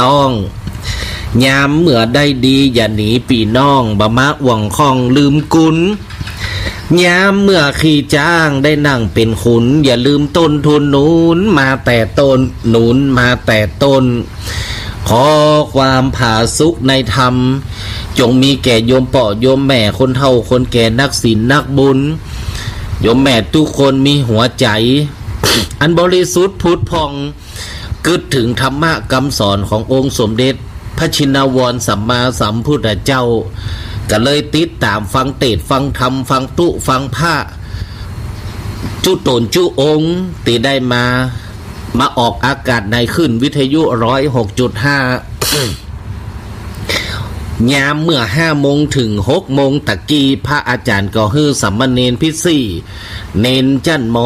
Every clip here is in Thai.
ต้องยามเมื่อได้ดีอย่าหนีปีน้องบะมะหวังคองลืมกุลยามเมื่อขี่จ้างได้นั่งเป็นขุนอย่าลืมต้นทุนหนุนมาแต่ต้นหนุนมาแต่ต้นขอความผาสุกในธรรมจงมีแก่โยมป่อโยมแม่คนเฒ่าคนแก่นักศีลนักบุญโยมแม่ทุกคนมีหัวใจ อันบริสุทธิ์ผุดพองกึดถึงธรรมะคำสอนขององค์สมเด็จพระชินวรสัมมาสัมพุทธเจ้าก็เลยติดตามฟังเทศน์ฟังธรรมฟังตุฟังพระจุตนจุองค์ตีได้มาออกอากาศในขึ้นวิทยุ106.5 ยามเมื่อ5 โมงถึง6 โมงตะกี้พระอาจารย์ก็ฮือสัมมเนรพิสี่เนนจันม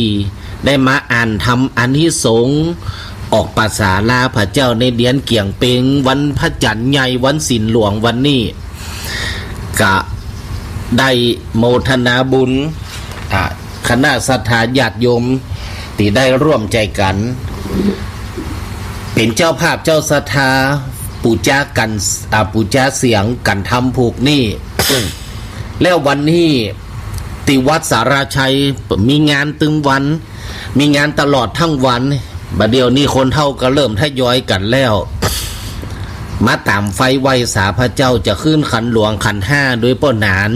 .4ได้มาอ่านธรรมอานิสงส์ออกภาษาลาพระเจ้าในเดือนเกี่ยงเปงวันพระจันทร์ใหญ่วันศีลหลวงวันนี้กะได้โมทนาบุญคณะศรัทธาญาติโยมที่ได้ร่วมใจกันเป็นเจ้าภาพเจ้าศรัทธาปูจากันปูจาเสียงกันทำผูกนี่ แล้ววันนี้ที่วัดสาราชัยมีงานตึงวันมีงานตลอดทั้งวันบัดเดี๋ยวนี้คนเฒ่าก็เริ่มทยอยกันแล้วมาตามไฟไหวสาพระเจ้าจะขึ้นขันหลวงขัน5โดยป้อนาน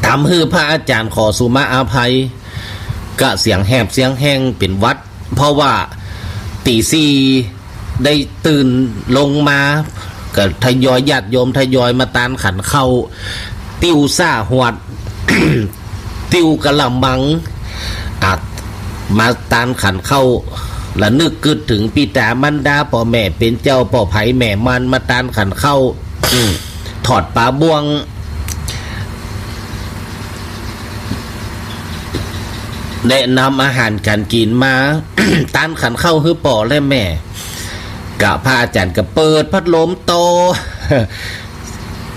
ตามฮือพระอาจารย์ขอสุมาอาภัยก็เสียงแหบเสียงแห้งเป็นวัดเพราะว่าตี4ได้ตื่นลงมาก็ทยอยญาติโยมทยอยมาตานขันเข้าติ้วซ่าหวด ติ้วกะละมังมาตานขันเข้าและนึกกึดถึงปิตามันดาพ่อแม่เป็นเจ้าพ่อไผ่แม่มันมาตานขันเข้า ถอดปลาบ่วงแนะนำอาหารการกินมา ตานขันเข้าคือป่อและแม่กะพระอาจารย์ก็เปิดพัดลมโต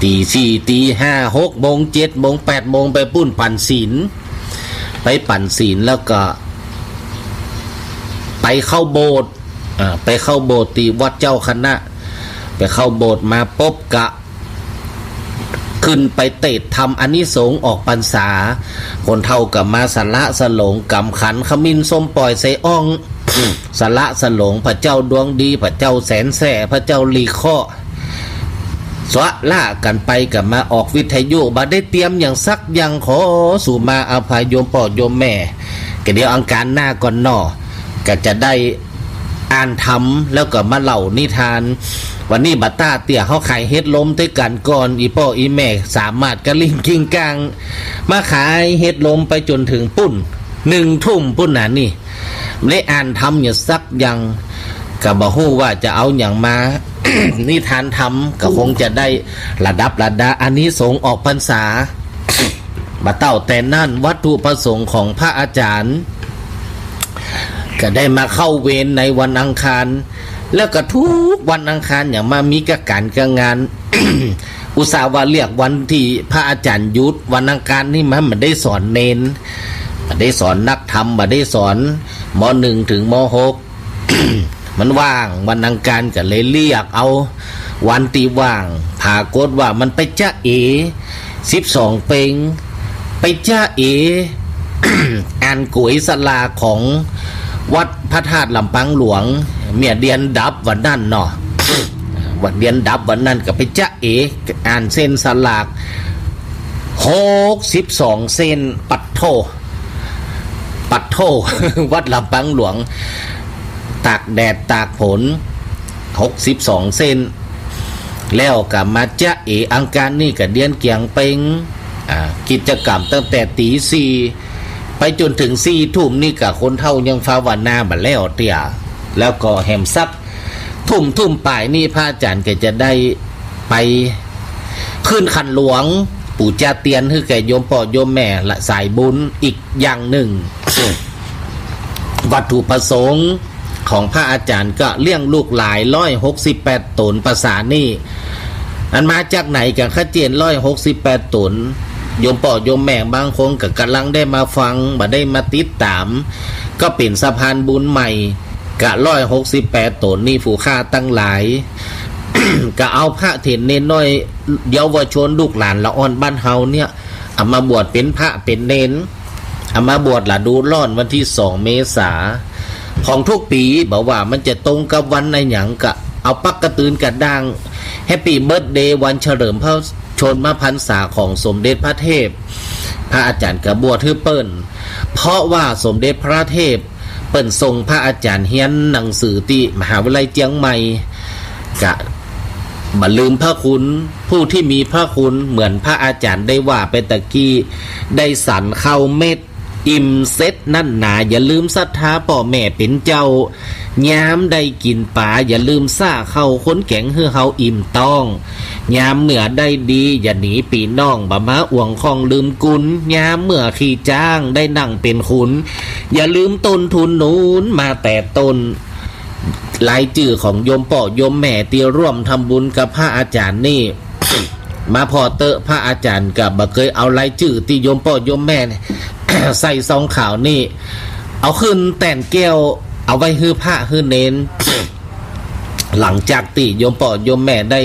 ตี 4 ตี 5 6 โมง 7 โมง 8 โมงไปปุ้นปั่นศีลไปปั่นศีลแล้วก็ไปเข้าโบสถ์ไปเข้าโบสถ์ที่วัดเจ้าคณะไปเข้าโบสถ์มาปบกะขึ้นไปเตะทำอานิสงส์ออกพรรษาคนเท่ากับมาสละสลงกำขันขมิ้นส้มปล่อยใส่อ่องสละสลงพระเจ้าดวงดีพระเจ้าแสนแส่พระเจ้าลีข้อสวะล่ากันไปกับมาออกวิทยุบัดได้เตรียมอย่างซักอย่างขอสู่มาอภัยโยมพ่อโยมแม่ก็เดี๋ยวอังการหน้าก่อนนอก็จะได้อ่านธรรมแล้วก็มาเล่านิทานวันนี้บัตตาเตี่ยเขาขายเฮ็ดล้มด้วยกันก่อนอีพ่ออีแม่สามารถกระลิงกิ้งกลางมาขายเฮ็ดล้มไปจนถึงปุ้น1 ทุ่มปุ้นน่ะนี่ได้อ่านธรรมอยู่สักอย่างก็บ่ฮู้ว่าจะเอาอย่างมา นิทานธรรมก็คงจะได้ระดับอานิสงส์ออกพรรษา บัดเต้าแต่นั่นวัตถุประสงค์ของพระอาจารย์ก็ได้มาเข้าเวรในวันอังคารแล้วก็ทุกวันอังคารอย่างมามีการงาน อุตส่าห์ว่าเรียกวันที่พระอาจารย์หยุดวันอังคารนี่มันได้สอนเนนมันได้สอนนักธรรมมันได้สอนม.1 ถึงม.6 มันว่างวันอังคารก็เลยเรียกเอาวันที่ว่างผากฏว่ามันไปจ้าเอ12 เปงไปจ้าเอ อ่านกุยสลาของวัดพระธาตุลำปางหลวงเมียเดียนดับวันนั้นเนาะ วันเดียนดับวันนั้นก็ไปจ้าเออ่านเส้นสลาก62 เส้นปัดโท วัดลำปางหลวงตากแดดตากฝน62 เส้นแล้วก็มาจ้าเออังการนี่ก็เดียนเกียงเปงกิจกรรมตั้งแต่ตี 4ไปจนถึง4 ทุ่มนี่กับคนเท่ายังภาวนาบัดแล้วเตี่ยแล้วก็แหมซักทุ่มป่ายนี่พระอาจารย์ก็จะได้ไปขึ้นขันหลวงปู่จาเตียนคือแก่โยมพ่อโยมแม่ละสายบุญอีกอย่างหนึ่ง วัตถุประสงค์ของพระอาจารย์ก็เลี้ยงลูกหลาย168 ตนภาษานี่อันมาจากไหนกันข้าเจน168 ตนโยมพ่อโยมแม่บางคนก็กำลังได้มาฟังมาได้มาติดตามก็เป็นสะพานบุญใหม่ กะ168 ตนนี่ผู้ค่าตั้งหลาย ก็เอาพระเถรเนนน้อยเยาวชนลูกหลานละอ่อนบ้านเฮาเนี่ยเอามาบวชเป็นพระเป็นเนนเอามาบวชละดูร่อนวันที่2 เมษาของทุกปีบอกว่ามันจะตรงกับวันในหยังกะเอาปักกระตือนกระดังแฮปปี้เบิร์ธเดย์วันเฉลิมพระชนมพรรษาของสมเด็จพระเทพพระอาจารย์กระบวชทื่อเปิ้นเพราะว่าสมเด็จพระเทพเปิ้นทรงพระอาจารย์เฮียนหนังสือที่มหาวิทยาลัยเจียงใหม่กะบ่ลืมพระคุณผู้ที่มีพระคุณเหมือนพระอาจารย์ได้ว่าไปตะกี้ได้สันเข้าเม็ดอิ่มเซ็ตนั่นหนาอย่าลืมศรัทธาพ่อแม่เป็นเจ้ายามได้กินป่าอย่าลืมซ่าเข้าค้นแข็งเฮือเฮาอิ่มต้องยามเมื่อได้ดีอย่าหนีปีน้องบ่มาอ่วงคองลืมกุลยามเมื่อขี้จ้างได้นั่งเป็นขุนอย่าลืมต้นทุนนูนมาแต่ต้นรายชื่อของโยมพ่อโยมแม่ที่ร่วมทำบุญกับพระอาจารย์นี่ มาพอเตอะพระอาจารย์กับบ่เคยเอารายชื่อที่โยมพ่อโยมแม่ ใส่ซองข่าวนี่เอาขึ้นแต่นแก้วเอาไว้ฮื้อพระฮื้อเนน หลังจากที่โยมพ่อโยมแม่ได้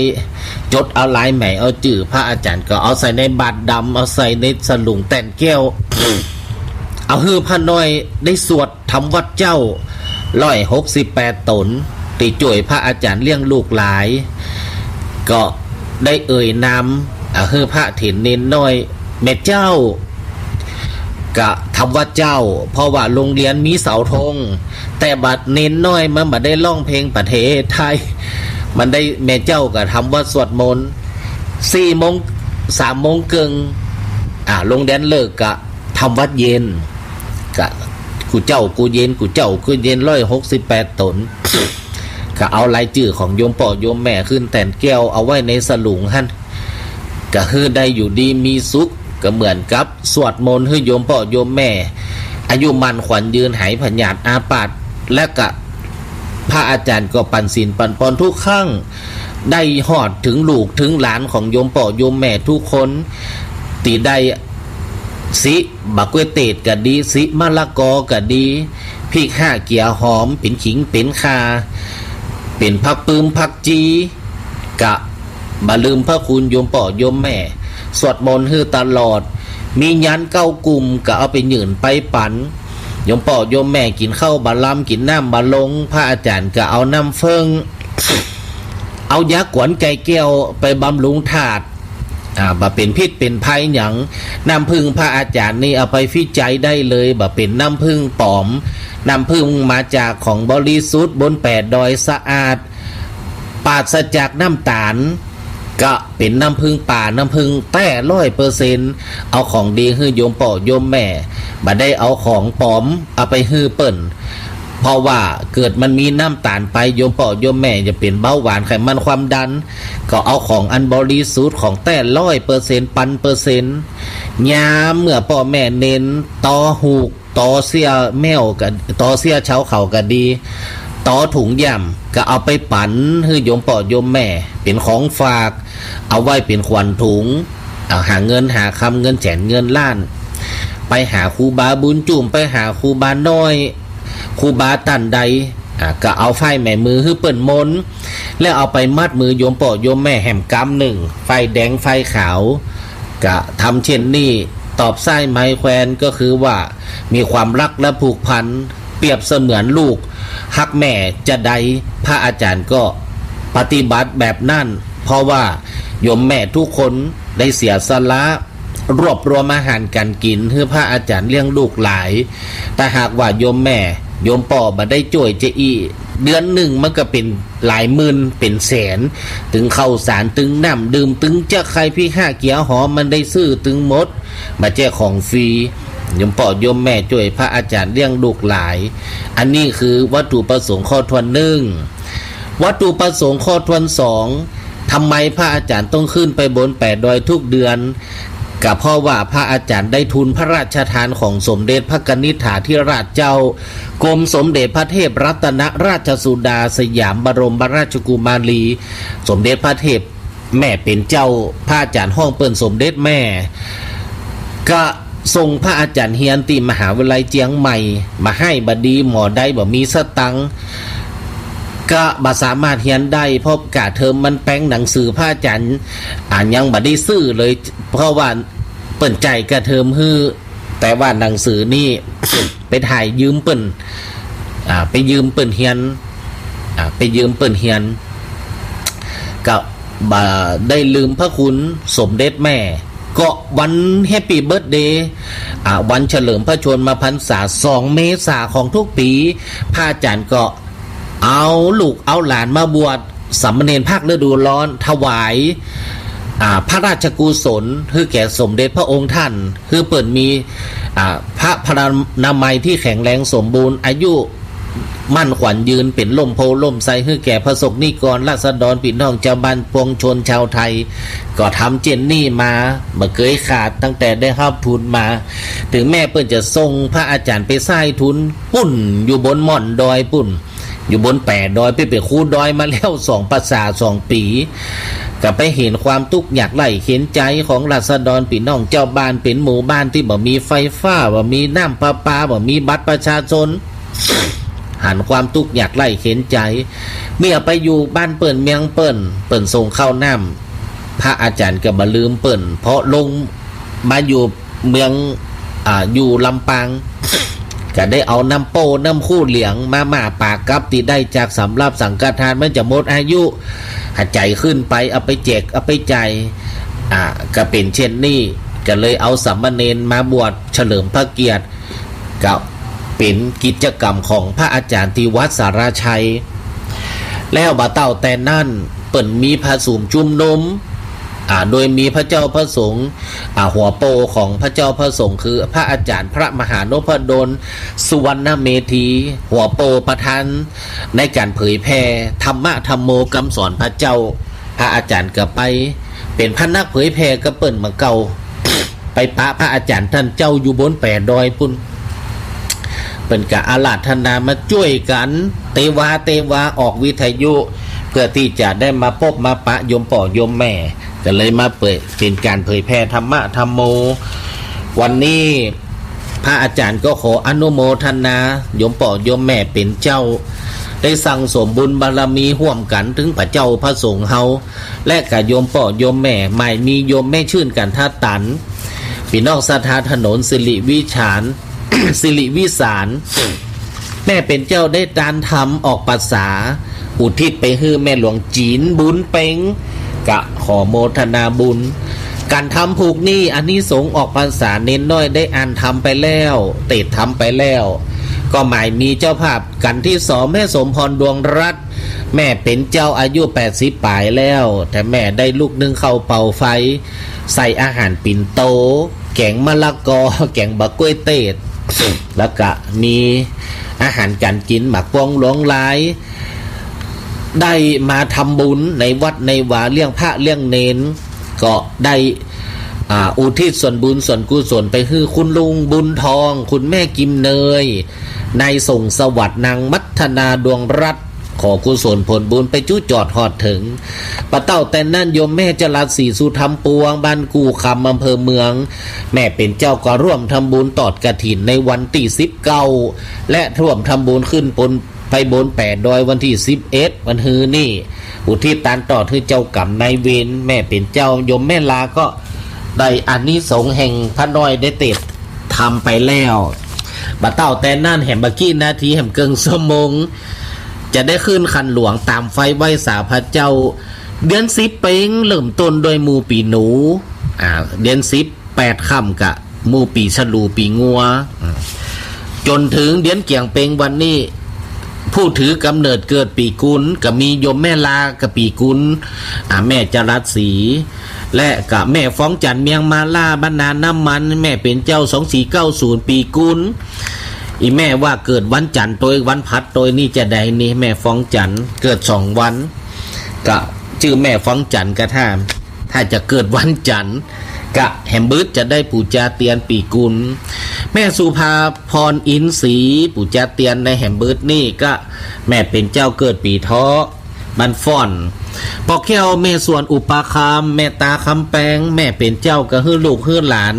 จดเอาลายแหม่เอาจื่อพระอาจารย์ก็เอาใส่ในบาตรดำเอาใส่ในสลุงแต่นแก้ว เอาฮื้อพระน้อยได้สวดทำวัดเจ้า168 ตนติจ่วยพระอาจารย์เลี้ยงลูกหลายก็ได้เอ่ยนามฮื้อพระเถรเนนน้อยแม่เจ้ากะทำวัดเจ้าเพราะว่าโรงเรียนมีเสาธงแต่บัดเน้นน้อยมันบัดได้ร้องเพลงประเทศไทยมันได้แม่เจ้ากะทำวัดสวดมนต์4 โมง 3 โมงเกิงโรงเรียนเลิกกะทำวัดเย็นกะกูเจ้ากูเย็นกูเจ้ากูเย็น168 ตนก็เอารายชื่อของโยมพ่อโยมแม่ขึ้นแต่นแก้วเอาไว้ในสลุงหั่นก็คือได้อยู่ดีมีสุขก็เหมือนกับสวดมนต์ให้โยมพ่อโยมแม่อายุมันขวัญยืนหายพญาตอาปาดและกะพระอาจารย์ก็ปันศีลปันปอนทุกครั้งได้หอดถึงลูกถึงหลานของโยมพ่อโยมแม่ทุกคนตีได้สิบักเวเตดก็ดีสิมะละกอก็ดีพริก5 เกียหอมเป็นขิงเป็นคาเป็นผักปื้มผักจีกะบ่ลืมพระคุณโยมพ่อโยมแม่สวดมนต์ฮือตลอดมียัน9 กลุ่มก็เอาไปยืนไปปันโยมพ่อโยมแม่กินข้าวบะลำกินน้ำบะลงพระอาจารย์ก็เอาน้ำเฟิงเอายาขวนไก่แก้วไปบำรุงธาตุบ่เป็นพิษเป็นภัยหยังน้ำพึ่งพระอาจารย์นี่เอาไปวิจัยได้เลยบ่เป็นน้ำพึ่งปลอมน้ำพึ่งมาจากของบริสุทธิ์บน8 ดอยสะอาดปราศจากน้ำตาลก็เป็นน้ำพึ่งป่าน้ำพึ่งแต้100%เอาของดีฮื้อโยมพ่อโยมแม่บ่ได้เอาของปลอมเอาไปฮื้อเปิ้นเพราะว่าเกิดมันมีน้ำตาลไปโยมพ่อโยมแม่จะเป็นเบาหวานไขมันความดันก็เอาของอันบริสุทธิ์ของแต้100%ปันเปอร์เซ็นต์ยามเมื่อพ่อแม่เน้นต่อหูกต่อเสียแมวกับต่อเสียเช้าเข่าก็ดีต่อถุงย่ำก็เอาไปปั่นให้โยมพ่อโยมแม่เป็นของฝากเอาไว้เป็นขวัญถุงเอาหาเงินหาคำเงินแสนเงินล้านไปหาครูบาบุญจุ่มไปหาครูบาน้อยครูบาตันใดก็เอาไฟแม่มือให้เปิ่นมนแล้วเอาไปมัดมือโยมพ่อโยมแม่แหมกำ1ไฟแดงไฟขาวก็ทำเช่นนี้ตอบไส้ไม้แควนก็คือว่ามีความรักและผูกพันเปรียบเสมือนลูกฮักแม่จะใดพระอาจารย์ก็ปฏิบัติแบบนั้นเพราะว่าโยมแม่ทุกคนได้เสียสละรวบรวมอาหารการกินเพื่อพระอาจารย์เลี้ยงลูกหลายแต่หากว่าโยมแม่โยมพ่อบ่ได้จ่วยจะอีเดือนหนึ่งมันก็เป็นหลายหมื่นเป็นแสนถึงข้าวสารถึงน้ำดื่มถึงจะใครพี่5 เกียหอมมันได้ซื้อถึงหมดมาแจกของฟรีโยมพ่อโยมแม่จ่วยพระอาจารย์เลี้ยงลูกหลายอันนี้คือวัตถุประสงค์ข้อทวน1วัตถุประสงค์ข้อทวน2ทำไมพระอาจารย์ต้องขึ้นไปบน8 ดอยทุกเดือนก็เพราะว่าพระอาจารย์ได้ทุนพระราชทานของสมเด็จพระกนิษฐาธิราชเจ้ากรมสมเด็จพระเทพรัตนราชสุดาสยามบรมราชกุมารีสมเด็จพระเทพแม่เป็นเจ้าพระอาจารย์ห้องเปิ้นสมเด็จแม่ก็ ส่งพระอาจารย์เฮียนตีมหาวิทยาลัยเจียงใหม่มาให้บดีหมอได้บ่มีสตังก็บ่สามารถเฮียนได้เพราะกะเทอมมันแป้งหนังสือพระอาจารย์ยังบ่ได้ซื้อเลยเพราะว่าเปิ่นใจกะเทอมฮื้อแต่ว่าหนังสือนี่ ไปถ่ายยืมเปิ่นไปยืมเปิ่นเฮียนไปยืมเปิ่นเฮียนก็บ่ได้ลืมพระคุณสมเด็จแม่ก็วันแฮปปี้เบิร์ธเดย์วันเฉลิมพระชนมพรรษา2 เมษายนของทุกปีพระอาจารย์ก็เอาลูกเอาหลานมาบวชสามเณรภาคฤดูร้อนถวายพระราชกุศลคือแก่สมเด็จพระองค์ท่านคือเปิดมีพระพลานามัยที่แข็งแรงสมบูรณ์อายุมั่นขวัญยืนเป็นล่มโพล่มไทรให้แก่พระสงฆ์นิกรราษฎรพี่น้องชาวบ้านปวงชนชาวไทยก็ทำเจนนี่มาบ่เคยขาดตั้งแต่ได้รับทุนมาถึงแม่เปิ้นจะส่งพระอาจารย์ไปใส่ทุนปุ่นอยู่บนม่อนดอยปุ่นอยู่บนแปดดอยไปคูดอยมาแล้ว2 ภาษา 2 ปีก็ไปเห็นความทุกข์ยากไร้เข็นใจของราษฎรพี่น้องเจ้าบ้านเป็นหมู่บ้านที่บ่มีไฟฟ้าบ่มีน้ำประปาบ่มีบัตรประชาชนหันความทุกข์ยากไร้เข็นใจเมื่อไปอยู่บ้านเปิ่นเมียงเปิ่นส่งเข้าน้ำพระอาจารย์ก็บ่ลืมเปิ่นเพราะลงมาอยู่เมืองอยู่ลำปางก็ได้เอาน้ำโป้น้ำคู่เหลียงมาปากกับที่ได้จากสำรับสังฆทานมันจะหมดอายุหายใจขึ้นไปเอาไปแจกเอาไปใจก็เป็นเช่นนี้ก็เลยเอาสามเณรมาบวชเฉลิมพระเกียรติกับเป็นกิจกรรมของพระอาจารย์ที่วัดสารชัยแล้วบ่าเต้าแต่นั่นเปิ่นมีพระสุมชุมนุมโดยมีพระเจ้าพระสงฆ์หัวโปของพระเจ้าพระสงฆ์คือพระอาจารย์พระมหานพดลสุวรรณเมธีหัวโปประธานในการเผยแผ่ธรรมะธรรมโมคำสอนพระเจ้าพระอาจารย์ก็ไปเป็นพระนักเผยแผ่ก็เปิ่นมาเก่าไปปะพระอาจารย์ท่านเจ้าอยู่บนแปดดอยปุ่นเป็นกะอาราธนามาช่วยกันเตวาออกวิทยุเพื่อที่จะได้มาพบมาปะโยมป่อโยมแม่ก็เลยมาเปิดเป็นการเผยแพร่ธรรมะธรรมโมวันนี้พระอาจารย์ก็ขออนุโมทนาโยมป่อโยมแม่เป็นเจ้าได้สั่งสมบุญบารมีร่วมกันถึงพระเจ้าพระสงฆ์เฮาและกับโยมป่อโยมแม่ใหม่มีโยมแม่ชื่นกันท่าตันพี่น้องศรัทธาถนนสิริวิชาน สิริวิสารแม่เป็นเจ้าได้การทำออกภาษาอุทิศไปให้แม่หลวงจีนบุญเป้งกะขอโมทนาบุญการทำผูกนี่อันนี้สงออกภาษาเน้นน้อยได้อ่านทำไปแล้วเตดทำไปแล้วก็หมายมีเจ้าภาพกันที่2แม่สมพรดวงรัตน์แม่เป็นเจ้าอายุ80ปลายแล้วแต่แม่ได้ลูกนึ่งเข้าเป่าไฟใส่อาหารปิ่นโตแกงมะละกอแกงบะกล้วยเตดแล้วก็มีอาหารการกินหมักปองหลวงหลายได้มาทำบุญในวัดในวาเลี้ยงพระเลี้ยงเนนก็ได้อุทิศส่วนบุญส่วนกุศลไปให้คุณลุงบุญทองคุณแม่กิมเนยนายส่งสวัสดิ์นางมัทนาดวงรัตน์ขอกุศลผลบุญไปจุจอดหอดถึงปะเต้าแต่นั่นโยมแม่จรัสศรีสุธรรมปวงบ้านกูคำอำเภอเมืองแม่เป็นเจ้าก็ร่วมทำบุญตอดกฐินในวันที่19และร่วมทำบุญขึ้นปนไปบน8ดอยวันที่11วันฮือนี่อุทิศตานต่อที่เจ้ากรรมนายเวรแม่เป็นเจ้าโยมแม่ลาก็ได้อานิสงส์แห่งพระน้อยได้เต็ดทำไปแล้วปะเต้าแต่นั่นแห่งบักกี้นาทีแห่งเกิงสมงจะได้ขึ้นคันหลวงตามไฟไหว้สาพระเจ้าเดือน10เป้งเริ่มต้นโดยหมู่ปีหนูเดือน10 8ค่ำกะหมู่ปีฉลูปีงัวจนถึงเดือนเกี่ยงเป้งวันนี้ผู้ถือกำเนิดเกิดปีกุลก็มีโยมแม่ลากับปีกุลแม่จรัสศรีและกับแม่ฟ้องจันเมียงมาล่าบรรณาน้ำมันแม่เป็นเจ้า2490ปีกุลอีแม่ว่าเกิดวันจันทร์โดยวันพัดโดยนี่จะได้นี่แม่ฟ้องจันเกิด2วันก็ชื่อแม่ฟ้องจันกระถ้าจะเกิดวันจันทร์กะแฮมบึดจะได้ปู่จาเตียนปีกุลแม่สุภาพรอินทรีปู่จาเตียนในแฮมบึดนี่ก็แม่เป็นเจ้าเกิดปีเถาะ บ้านฟ้อนปอกแก้วแม่ส่วนอุปาคามแม่ตาคำแปงแม่เป็นเจ้าก็ฮื้อลูกฮื้อหลาน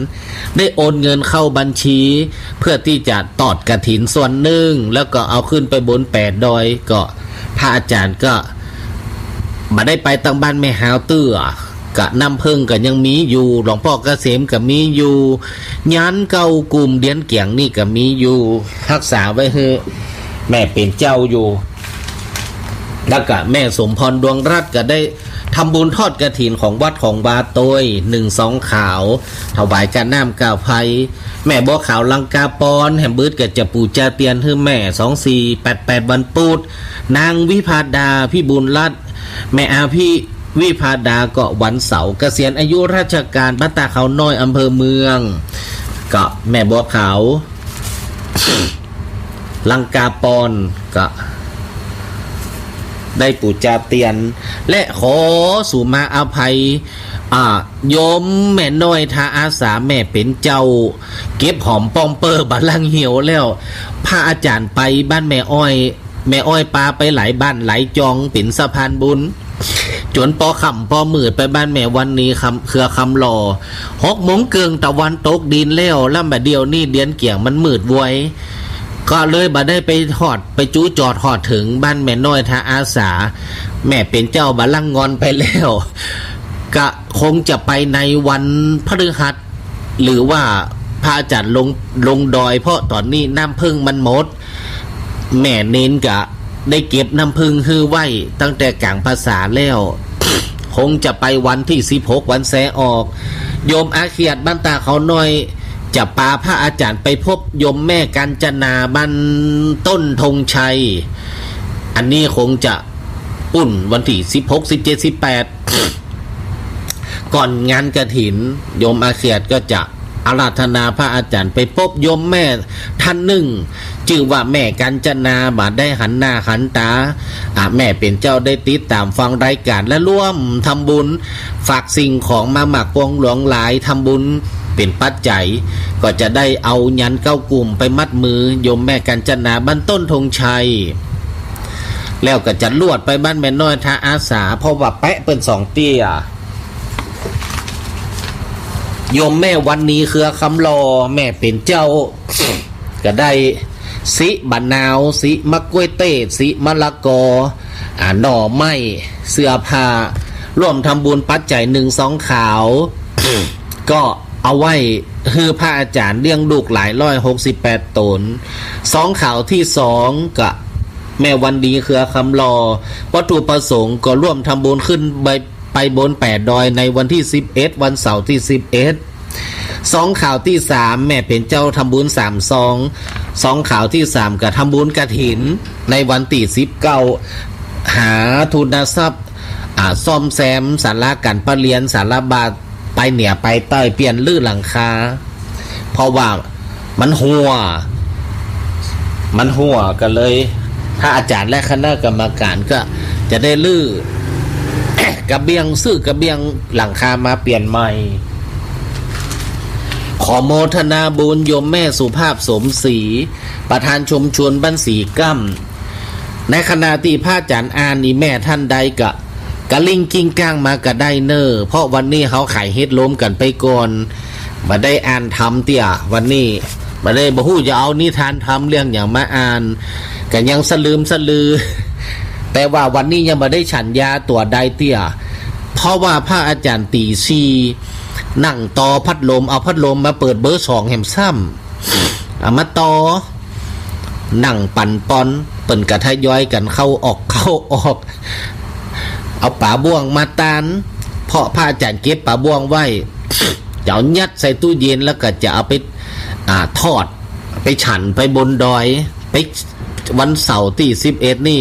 ได้โอนเงินเข้าบัญชี เพื่อที่จะตอดกฐินส่วนหนึ่งแล้วก็เอาขึ้นไปบน8 ดอยก็พระอาจารย์ก็มาได้ไปตั้งบ้านแม่หาวเตื้อกะน้ำพึ่งก็ยังมีอยู่หลวงพ่อเกษมก็มีอยู่ยันเก้ากลุ่มเดียนเกียงนี่ก็มีอยู่รักษาไว้เฮ้แม่เป็นเจ้าอยู่แล้วก็แม่สมพรดวงรัตน์ก็ได้ทำบุญทอดกฐินของวัดของบาโตย1-2 ขาวถวายการน้ำกาวไฟแม่บัวขาวลังกาปอนแหมบืดก็จะปู่จาเตียนฮือแม่2488วันปูดนางวิภาดาพี่บุญรัตน์แม่อาพี่วิภาดาก็วันเสาร์เกษียณอายุราชการบ้านตาเขาน้อยอำเภอเมืองก็แม่บัวขาวลังกาปอนก็ได้ปู่จาเตียนและขอสู่มาอภัยโยมแม่น้อยทาอาสาแม่เป็นเจ้าเก็บหอมปอมเปอร์บัลลังเหี่ยวแล้วพระอาจารย์ไปบ้านแม่อ้อยปาไปหลายบ้านหลายจองเป็นสะพานบุญจนปอค่ำปอมืดไปบ้านแม่วันนี้เครือคำหล่อ6 โมงเกิงตะวันตกดินแล้วล่ำแบบเดียวนี่เดียนเกี่ยงมันมืดไวก็เลยบ่ได้ไปหอดไปจู้จอดหอดถึงบ้านแม่น้อยทาอาสาแม่เป็นเจ้าบัลลังก์งอนไปแล้วก็คงจะไปในวันพฤหัสหรือว่าพระอาจารย์ลงดอยเพราะตอนนี้น้ำพึ่งมันหมดแม่เน้นกะได้เก็บน้ำพึ่งฮื้อไว้ตั้งแต่กลางภาษาแล้ว คงจะไปวันที่16วันแสออกโยมอาเขียดบ้านตาเขาน้อยจะพาพระอาจารย์ไปพบโยมแม่กัญจนาบ้านต้นธงชัยอันนี้คงจะอุ่นวันที่16 17 18ก่อนงานกฐินโยมอาเขียดก็จะอาราธนาพระอาจารย์ไปพบโยมแม่ท่านหนึ่งชื่อว่าแม่กัญจนาบาดได้หันหน้าหันตาแม่เป็นเจ้าได้ติดตามฟังรายการและร่วมทำบุญฝากสิ่งของมาหมักปองหลวงหลายทำบุญเป็นปัจจัยก็จะได้เอายันเก้ากลุ่มไปมัดมือโยมแม่กัญจนาบ้านต้นธงชัยแล้วก็จะลวดไปบ้านแม่น้อยทาอาสาเพราะว่าแปะเป็น2 เตี้ยโยมแม่วันนี้เครือคำรอแม่เป็นเจ้าก็ได้สิบะนาวสิมะกล้วยเต้สิมะละกอหน่อไม้เสื้อผ้าร่วมทำบุญปัจจัย1-2 ขาว ก็เอาไว้คือพระอาจารย์เลี้ยงลูกหลาย168 ตน2 ขาวที่2กับแม่วันดีเครือคำรอวัตถุประสงค์ก็ร่วมทำบุญขึ้นไปบน8 ดอยในวันที่11วันเสาร์ที่11 ข่าวที่3แม่เป็นเจ้าทำบุญ3 ข่าวที่3กับทำบุญกฐินในวันที่19หาทุนทรัพย์ซ่อมแซมศาลาการประเรียนศาลาบาทไปเหนือไปใต้เปลี่ยนลื้อหลังคาเพราะว่ามันหัวกันเลยถ้าอาจารย์และคณะกรรมการก็จะได้ลื้อกระเบียงซื้อกระเบียงหลังคามาเปลี่ยนใหม่ขอโมทนาบุญโยมแม่สุภาพสมศรีประธานชมชวนบ้านสีกั้มในขณะที่พระอาจารย์อ่านนี่แม่ท่านใดกะลิงกิ้งก้างมากะได้เนอเพราะวันนี้เขาขายเฮ็ดล้มกันไปก่อนมาได้อ่านทำเตี่ยวันนี้มาได้บ่ฮู้จะเอานิทานทำเรื่องอย่างมาอ่านกันยังสลือแต่ว่าวันนี้ยังมาได้ฉันยาตัวใดเตี่ยเพราะว่าพระอาจารย์ตีซีนั่งต่อพัดลมเอาพัดลมมาเปิดเบอร์2แหมซ้ำเอามาต่อนั่งปั่นปอนเปิ่นกระทะย้อยกันเข้าออกเอาป่าบ่วงมาตานเพราะพระอาจารย์เก็บป่าบ่วงไว้จะเอายัดใส่ตู้เย็นแล้วก็จะเอาไปทอดไปฉันไปบนดอยไปวันเสาร์ที่11นี่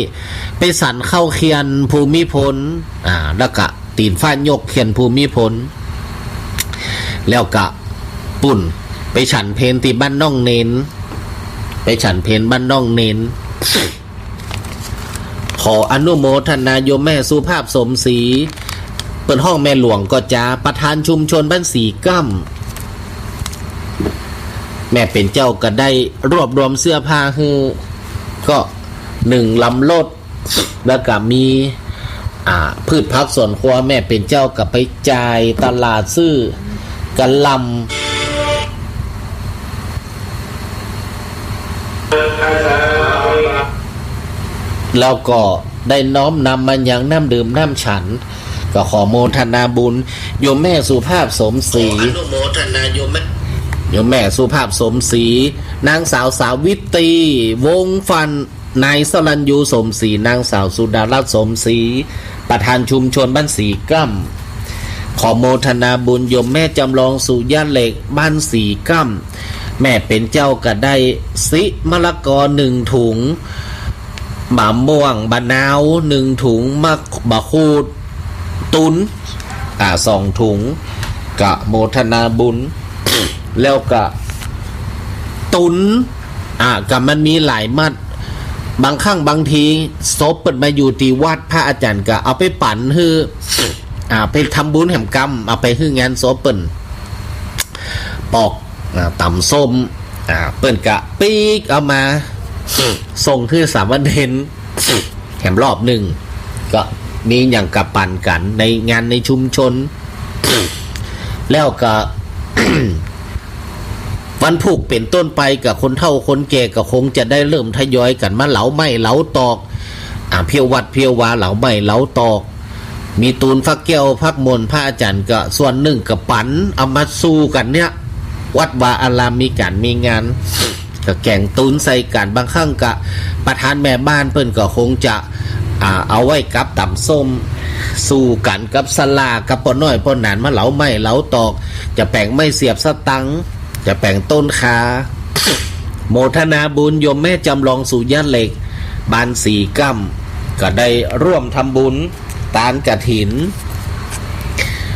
ไปสั่นเข้าเคียนภูมิพลแล้วก็ตีนฟ้ายกเคียนภูมิพลแล้วก็ปุ่นไปฉันเพนที่บ้านน้องเน้นไปฉันเพนบ้านน้องเน้นขออนุโมทนาโยมแม่สุภาพสมศรีเปิดห้องแม่หลวงก็จะประธานชุมชนบ้านสีกั้มแม่เป็นเจ้าก็ได้รวบรวมเสื้อผ้าคือก็1 ลำรถแล้วก็มี พืชผักสวนครัวแม่เป็นเจ้ากับไปจ่ายตลาดซื้อกันลำแล้วก็ได้น้อมนำมันอย่างน้ำดื่มน้ำฉันก็ขอโมทนาบุญโยมแม่สุภาพสมศรีอนุโมทนาโยมแม่สุภาพสมศรีนางสาวสาวิตรีวงฟันนายสรัญยูสมศรีนางสาวสุดารัตน์สมศรีประธานชุมชนบ้านสีกั้มขอโมทนาบุญโยมแม่จำลองสุญาเหล็กบ้านสีกั้มแม่เป็นเจ้าก็ได้สิมะละกอ1 ถุงมะม่วงบะนาว1 ถุงบะคูดตุน2 ถุงกะโมทนาบุญ แล้วกะตุนกับมันมีหลายมัดบางครั้งบางทีศพเปิดมาอยู่ที่วัดพระอาจารย์ก็เอาไปปั่นฮือไปทำบุญแห่งกรรมเอาไปฮืองานศพเปิ่นปอกต่ำส้มเปิ่นกะปีกเอามาส่งคือสามวันเห็นแถมรอบหนึ่งก็มีอย่างกับปั่นกันในงานในชุมชนแล้วก็ วันผูกเป็นต้นไปกับคนเฒ่าคนแก่ก็คงจะได้เริ่มทยอยกันมาเหลาไม้เหลาตอกเพียววัดเพียววาเหลาไม้เหลาตอกมีตูนฟักแก้วพักมนพระอาจารย์ก็ส่วนหนึ่งกับปันเอามาสู้กันเนี่ยวัดวาอารามมีการมีงานก็แก่งตูนใส่กันบางครั้งก็ประธานแม่บ้านเพิ่นก็คงจะเอาไว้กับต่ำส้มสู้กันกับสลากับปอน้อยปอหนานมาเหลาไม้เหลาตอกจะแป่งไม่เสียบสตังจะแป่งต้นคาโมทนาบุญโยมแม่จำลองสุญาเหล็กบานสีกั้มก็ได้ร่วมทำบุญตานกฐิน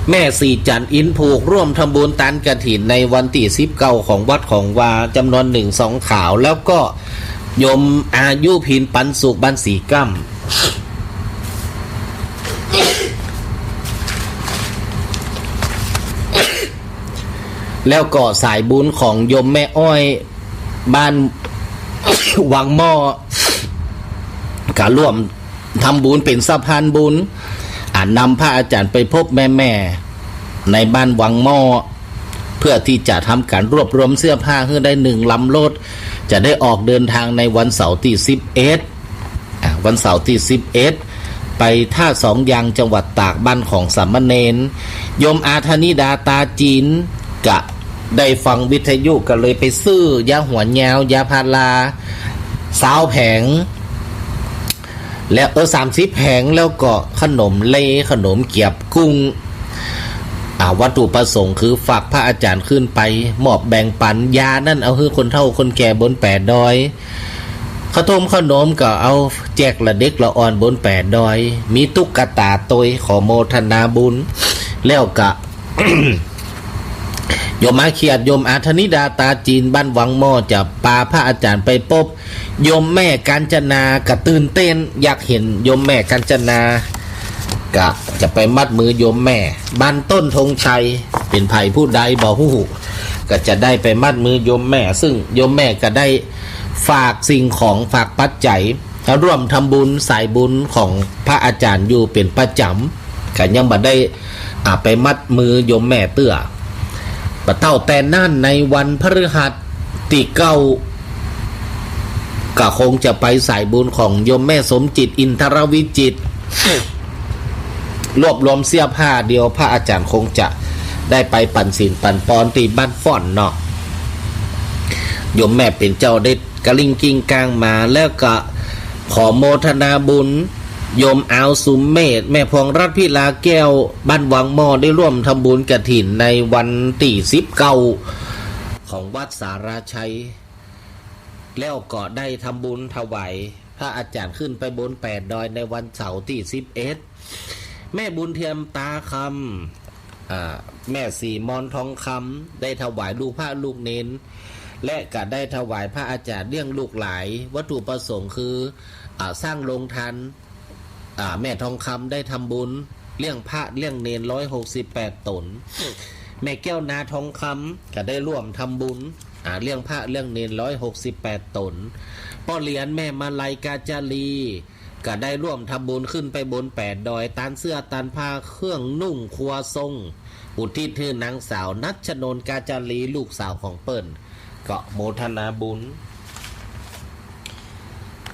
แม่สีจันอินผูกร่วมทำบุญตานกฐินในวันที่19ของวัดของวาจำนวน1-2ขาวแล้วก็โยมอายุพินปันสุขบานสีกั้มแล้วก็สายบุญของโยมแม่อ้อยบ้านวังหม้อร่วมทำบุญเป็นสะพานบุญนำพระอาจารย์ไปพบแม่ในบ้านวังหม้อเพื่อที่จะทำการรวบรวมเสื้อผ้าให้ได้1 ลำรถจะได้ออกเดินทางในวันเสาร์ที่11วันเสาร์ที่11ไปท่า2 ยางจังหวัดตากบ้านของสามเณรโยมอาธนิดาตาจีนกะได้ฟังวิทยุก็เลยไปซื้อยาหัวแงวยาพารา20 แผงแล้ว30 แผงแล้วก็ขนมเลขนมเกี๊ยบกุ้งวัตถุประสงค์คือฝากพระอาจารย์ขึ้นไปมอบแบ่งปันยานั่นเอาให้คนเฒ่าคนแก่บน8 ดอยข้าวต้มขนมก็เอาแจกละเด็กละอ่อนบน8 ดอยมีตุ๊กตาตัวขอโมทนาบุญแล้วก็ โยมอาเขียดโยมอาธนิดาตาจีนบ้านวังหม้อจะพาพระอาจารย์ไปพบโยมแม่กาญจนากะตื่นเต้นอยากเห็นโยมแม่กาญจนากะจะไปมัดมือโยมแม่บ้านต้นธงชัยเป็นไผ่ผู้ใดบ่ฮู้ก็จะได้ไปมัดมือโยมแม่ซึ่งโยมแม่ก็ได้ฝากสิ่งของฝากปัจจัยร่วมทำบุญสายบุญของพระอาจารย์อยู่เป็นประจำก็ยังบ่ได้ไปมัดมือโยมแม่เตื้อปะเต้าแต่นั่นในวันพฤหัสที่9ก็คงจะไปสายบุญของโยมแม่สมจิตอินทรวิจิตรรวบรวมเสื้อผ้าเดียวพระอาจารย์คงจะได้ไปปั่นศีลปั่นปอนที่บ้านฟ่อนเนาะโยมแม่เป็นเจ้าได้กระลิงกิ้งกลางมาแล้วก็ขอโมทนาบุญโยมอาวสุมเมธแม่พองรัตน์พิลาแก้วบ้านวังหม้อได้ร่วมทำบุญกฐินในวันที่19ของวัดสาราชัยแล้วก็ได้ทำบุญถวายพระอาจารย์ขึ้นไปบน8 ดอยในวันเสาร์ที่11แม่บุญเทียมตาคำแม่สีมอนทองคำได้ถวายลูกพระลูกเน้นและก็ได้ถวายพระอาจารย์เลี้ยงลูกหลายวัตถุประสงค์คือสร้างโรงทานแม่ทองคำได้ทำบุญเลี้ยงพระเลี้ยงเนร168 ตนแม่แก้วนาทองคำก็ได้ร่วมทำบุญเลี้ยงพระเลี้ยงเนร168 ตนพ่อเหรียญแม่มาลัยกาจารี ก็ได้ร่วมทำบุญขึ้นไปบน8 ดอยตานเสื้อตานผ้าเครื่องนุ่งครัวทรงอุทิศให้นางสาวนัชนนกาจารีลูกสาวของเปิ้ลก็โมทนาบุญ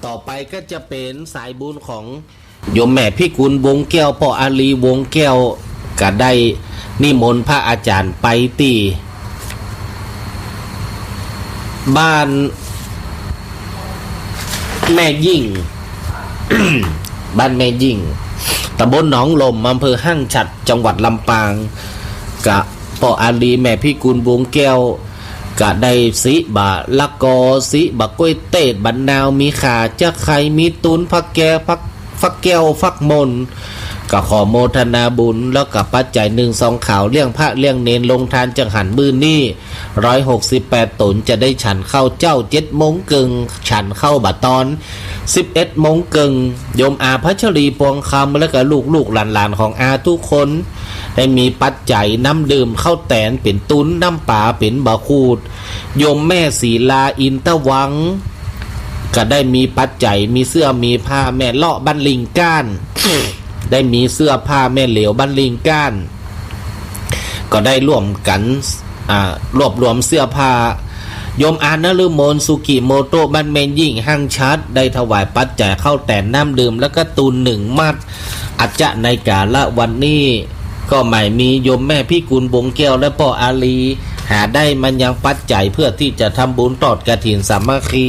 ต่อไปก็จะเป็นสายบุญของโยมแม่พี่กุลวงแก้วพ่ออาลีวงแก้วก็ได้นิมนต์พระอาจารย์ไปตีบ้านแม่ยิ่ง บ้านแม่ยิ่งตำบลหนองลมอำเภอห้างฉัดจังหวัดลำปางกะพ่ออาลีแม่พี่กุลวงแก้วกะได้สิบะละกอสิบะกล้วยเตดบันนาวมีขาจะไข่มีตุนพักแก้ฟักแก้วฟักมนก็ขอโมทนาบุญแล้วกับปัจจัย1-2ข่าวเลี้ยงพระเลี้ยงเนนลงทานจังหันมือนี่168 ตนจะได้ฉันเข้าเจ้า7 โมงกึ่งฉันเข้าบัดตอน11 โมงกึ่งโยมอาพัชรีปวงคำและก็ลูกหลานของอาทุกคนได้มีปัจจัยน้ำดื่มข้าวแตนเป็นตุนน้ำป่าเป็นบะคูดโยมแม่ศีลาอินตะวังก็ได้มีปัจจัยมีเสื้อมีผ้าแม่เลาะบันลิงก้าน ได้มีเสื้อผ้าแม่เหลวบันลิงก้านก็ได้ร่วมกันรวบรวมเสื้อผ้าโยมอานฤมลสุกิโมโตบ้านแม่ยิ่งห้างชัดได้ถวายปัจจัยข้าวแต่น้ำดื่มแล้วก็ตูน1 มัดอาจจะในกาละวันนี้ก็ไม่มีโยมแม่พี่กุลวงแก้วและพ่ออาลีหาได้มันยังปัจจัยเพื่อที่จะทำบุญตอดกฐินสามัคคี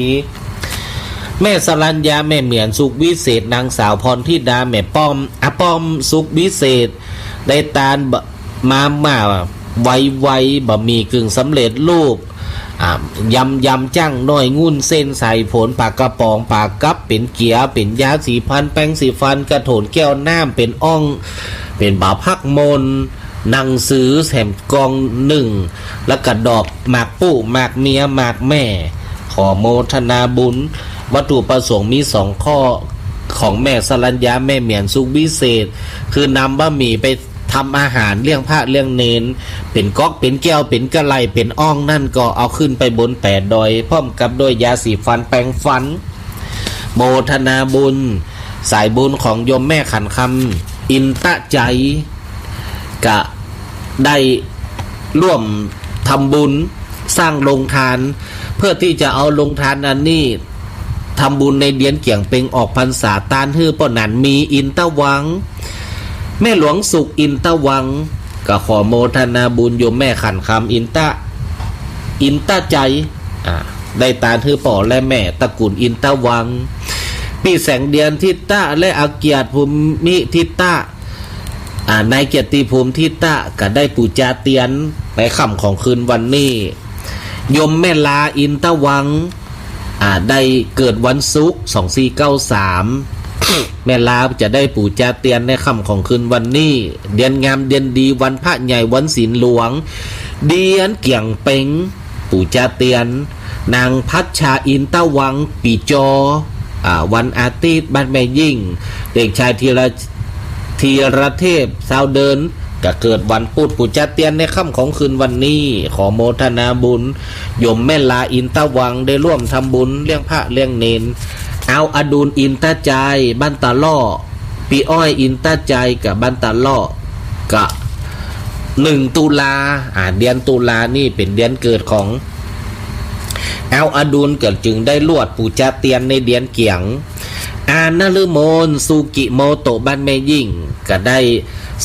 แม่สรัญญาแม่เหมียนสุขวิเศษนางสาวพรธิดาแม่ป้อมป้อมสุขวิเศษได้ตาลมาไวบะหมี่กึ่งสำเร็จรูปยำจ้างน้อยงุ่นเส้นใส่ผลปากกระป๋องปากกับเป็นเกียเป็นยาสีฟันแป้งสีฟันกระโถนแก้วน้ำเป็นอ่องเป็นบาพักมนหนังสือแถมกอง1แล้วก็ดอกหมากปู่หมากเมียหมากแม่ขอโมทนาบุญวัตถุประสงค์มี2 ข้อของแม่สรัญญาแม่เหมียนสุขวิเศษคือนำบะหมี่ไปทำอาหารเลี้ยงพระเลี้ยงเนนเป็นก๊อกเป็นแก้วเป็นกระไลเป็นอ่องนั่นก็เอาขึ้นไปบน8 ดอยพร้อมกับด้วยยาสีฟันแปรงฟันโมทนาบุญสายบุญของโยมแม่ขันคำอินตะใจกะได้ร่วมทำบุญสร้างโรงทานเพื่อที่จะเอาโรงทานอันนี้ทำบุญในเดือนเกี่ยงเป็งออกพรรษาตานฮือป้อนันมีอินตะวังแม่หลวงสุขอินตะวังก็ขอโมทนาบุญโยมแม่ขันคำอินตะใจได้ตานฮือป่อและแม่ตระกูลอินตะวังปีแสงเดือนทิตะและอาเกียรติภูมิทิตะนายเกียรติภูมิทิตะก็ได้ปูจาเตียนในค่ำของคืนวันนี้โยมแม่ลาอินตะวังได้เกิดวันศุกร์2493 แม่ลาจะได้ปู่จาเตียนในค่ำของคืนวันนี้เดือนงามเดือนดีวันพระใหญ่วันศีลหลวงเดือนเกี่ยงเป็งปู่จาเตียนนางพัชชาอินตะวังปีจอวันอาทิตย์บ้านแม่ยิ่งเด็กชายธีรเทพสาวเดินก็เกิดวันพุธปู่จาเตียนในค่ำของคืนวันนี้ขอโมทนาบุญโยมแม่ลาอินตะวังได้ร่วมทำบุญเลี้ยงพระเลี้ยงเนนเอาอดุลอินตะใจบ้านตาล่อปีอ้อยอินตะใจกับบ้านตาล่อกะ1 ตุลาเดือนตุลานี่เป็นเดือนเกิดของเอาอดุลเกิดจึงได้ลวดปู่จาเตียนในเดือนเกี่ยงนฤมลสุกิโมโตบ้านแม่ยิ่งก็ได้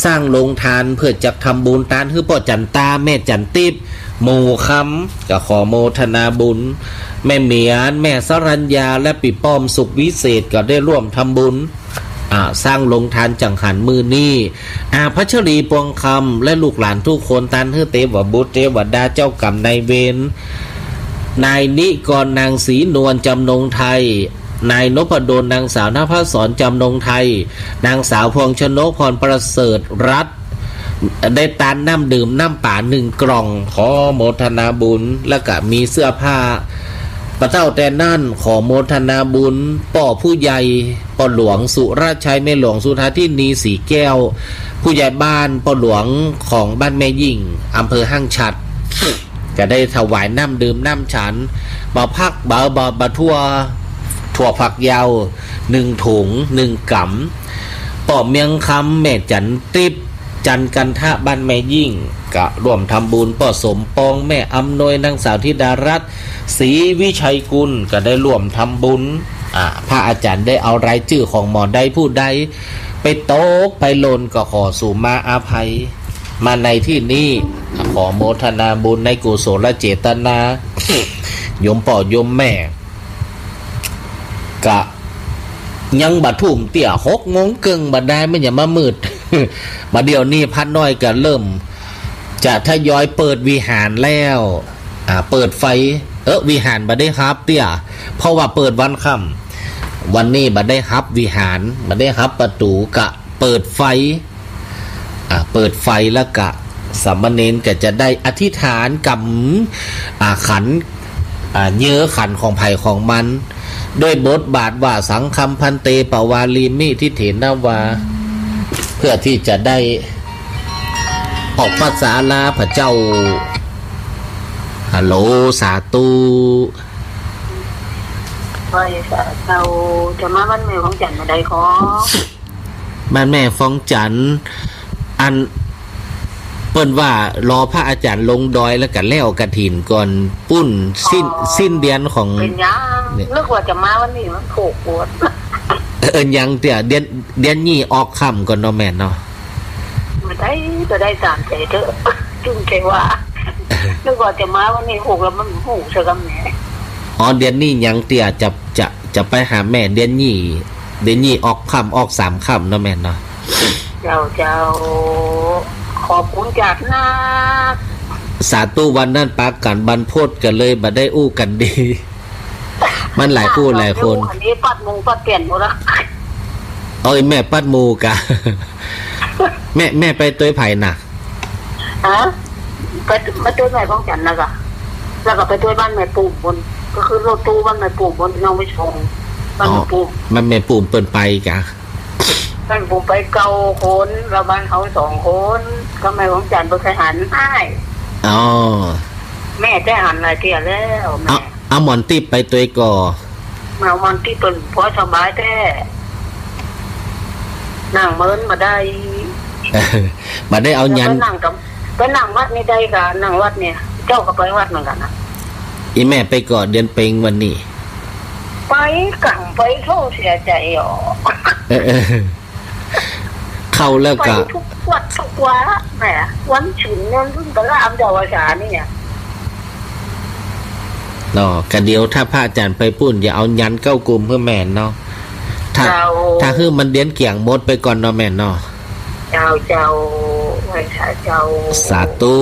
สร้างโรงทานเพื่อจะทำบุญตานคือพ่อจันตาแม่จันติบโมคำก็ขอโมทนาบุญแม่เหมียนแม่สรัญญาและปิป้อมสุขวิเศษก็ได้ร่วมทำบุญสร้างโรงทานจังหันมือนี้พัชรีปวงคำและลูกหลานทุกคนตานเฮือเตวบุตรเทวดาเจ้ากรรมนายเวรนายนิกรนางศรีนวลจำนงไทยนายนพดลนางสาวนภสรจำนงไทยนางสาวพวงชนกพรประเสริฐรัตน์ได้ตานน้ำดื่มน้ำป่า1 กล่องขอโมทนาบุญแล้วก็มีเสื้อผ้าพระเจ้าแต่นั่นขอโมทนาบุญป่อผู้ใหญ่ป่อหลวงสุราชัยแม่หลวงสุธาทินีสีแก้วผู้ใหญ่บ้านป่อหลวงของบ้านแม่ยิ่งอำเภอห้างฉัดก็ได้ถวายน้ำดื่มน้ำฉันบ่พักบ่ทั่ว ถั่วผักยาว1 ถุง1 กำป่อเมียงคำแม่จันติบจันกันทะบ้านแม่ยิ่งกะร่วมทำบุญป่อสมปองแม่อำนวยนางสาวธิดารัตน์ศรีวิชัยกุลก็ได้ร่วมทำบุญพระอาจารย์ได้เอารายชื่อของหมอใดผู้ใดไปโต๊กไปหล่นก็ขอสู่มาอาภัยมาในที่นี้ขอโมทนาบุญในกุศลเจตนาโยมป่อโยมแม่กะยังบัดทุ่มเตี่ย6 โมงครึ่งบัดได้ไม่อย่ามามืด บัดเดี๋ยวนี้พัดน้อยก็เริ่มจะทยอยเปิดวิหารแล้วเปิดไฟวิหารบัดได้ครับเตี่ยเพราะว่าเปิดวันค่ำวันนี้บัดได้ครับวิหารบัดได้ครับประตูกะเปิดไฟเปิดไฟแล้วกะสามเณรก็จะได้อธิษฐานกับขันเนื้อขันของไผ่ของมันด้วยบทบาทว่าสังคัมพันเตปวาลีมิทิเถนาวาเพื่อที่จะได้ออกภาษาลาพระเจ้าฮัลโหลสาธุไปเราจะมาบ้านแม่ของจันทร์มาได้ขอบ้านแม่ฟองจันทร์อันเปิ้นว่ารอพระอาจารย์ลงดอยแล้วกันแล้วกระถินก่อนปุ้นสิ้นเดือนของเป็นยังเลือกว่าจะมาวันนี้มันถูกปวดยังเตี่ยเดือนนี้ออกค่ำก่อนเนาะแม่เนาะมาได้จะได้3 ใจเถอะจุ่มใจว่าเลือกว่าจะมาวันนี้6แล้วมันหูเชื่อกันแม่เดือนนี้ยังเตี่ยจะไปหาแม่เดือนนี้ออกค่ำออก3 ค่ำเนาะแม่เนาะเจ้าขอบคุณจากนาสาธุวันนั้นปากันบรรพตกันเลยบัดได้อู้กันดีมันหลายคู่หลายคนอันนี้ปัดมูปัดเปลี่ยนหมดแล้วแม่ปัดมูกะแม่ไปตัวไผ่น่ะไปตัวแม่ของจันนะกะแล้วก็ไปตัวบ้านแม่ปู่บนก็คือรถตู้บ้านแม่ปู่บนน้องไปชงบ้านแม่ปู่มันแม่ปู่เปิ่นไปกะบ้านผมไปเกาคนเราบ้านเขา2 คนก็แม่ของจันทร์ไปเคยหันให้แม่ได้หันหลายเที่ยแล้วแม่เอาหมอนติบไปตัวก่อมาหมอนติบเป็นพอสบายแท้นั่งเมินมาได้มาได้เอายันไปนั่งวัดนี่ได้กะนั่งวัดเนี่ยเจ้าก็ไปวัดเหมือนกันนะอีแม่ไปก่อนเดือนเพ็งวันนี้ไปกังไปโทษเสียใจเข้าแล้วก็ทุกวัดทุกวะแหมวันฉุนนั่นรุ่นตะลามเจ้าอาจารย์นี่เนี่ยเนาะกะเดียวถ้าพระอาจารย์ไปปุ้นอย่าเอายันเข้ากลุ่มเพื่อแม่นเนาะถ้าคือมันเดียนเกี่ยงหมดไปก่อนเนาะแม่นเนาะเจ้าไว้เจ้าสาธุ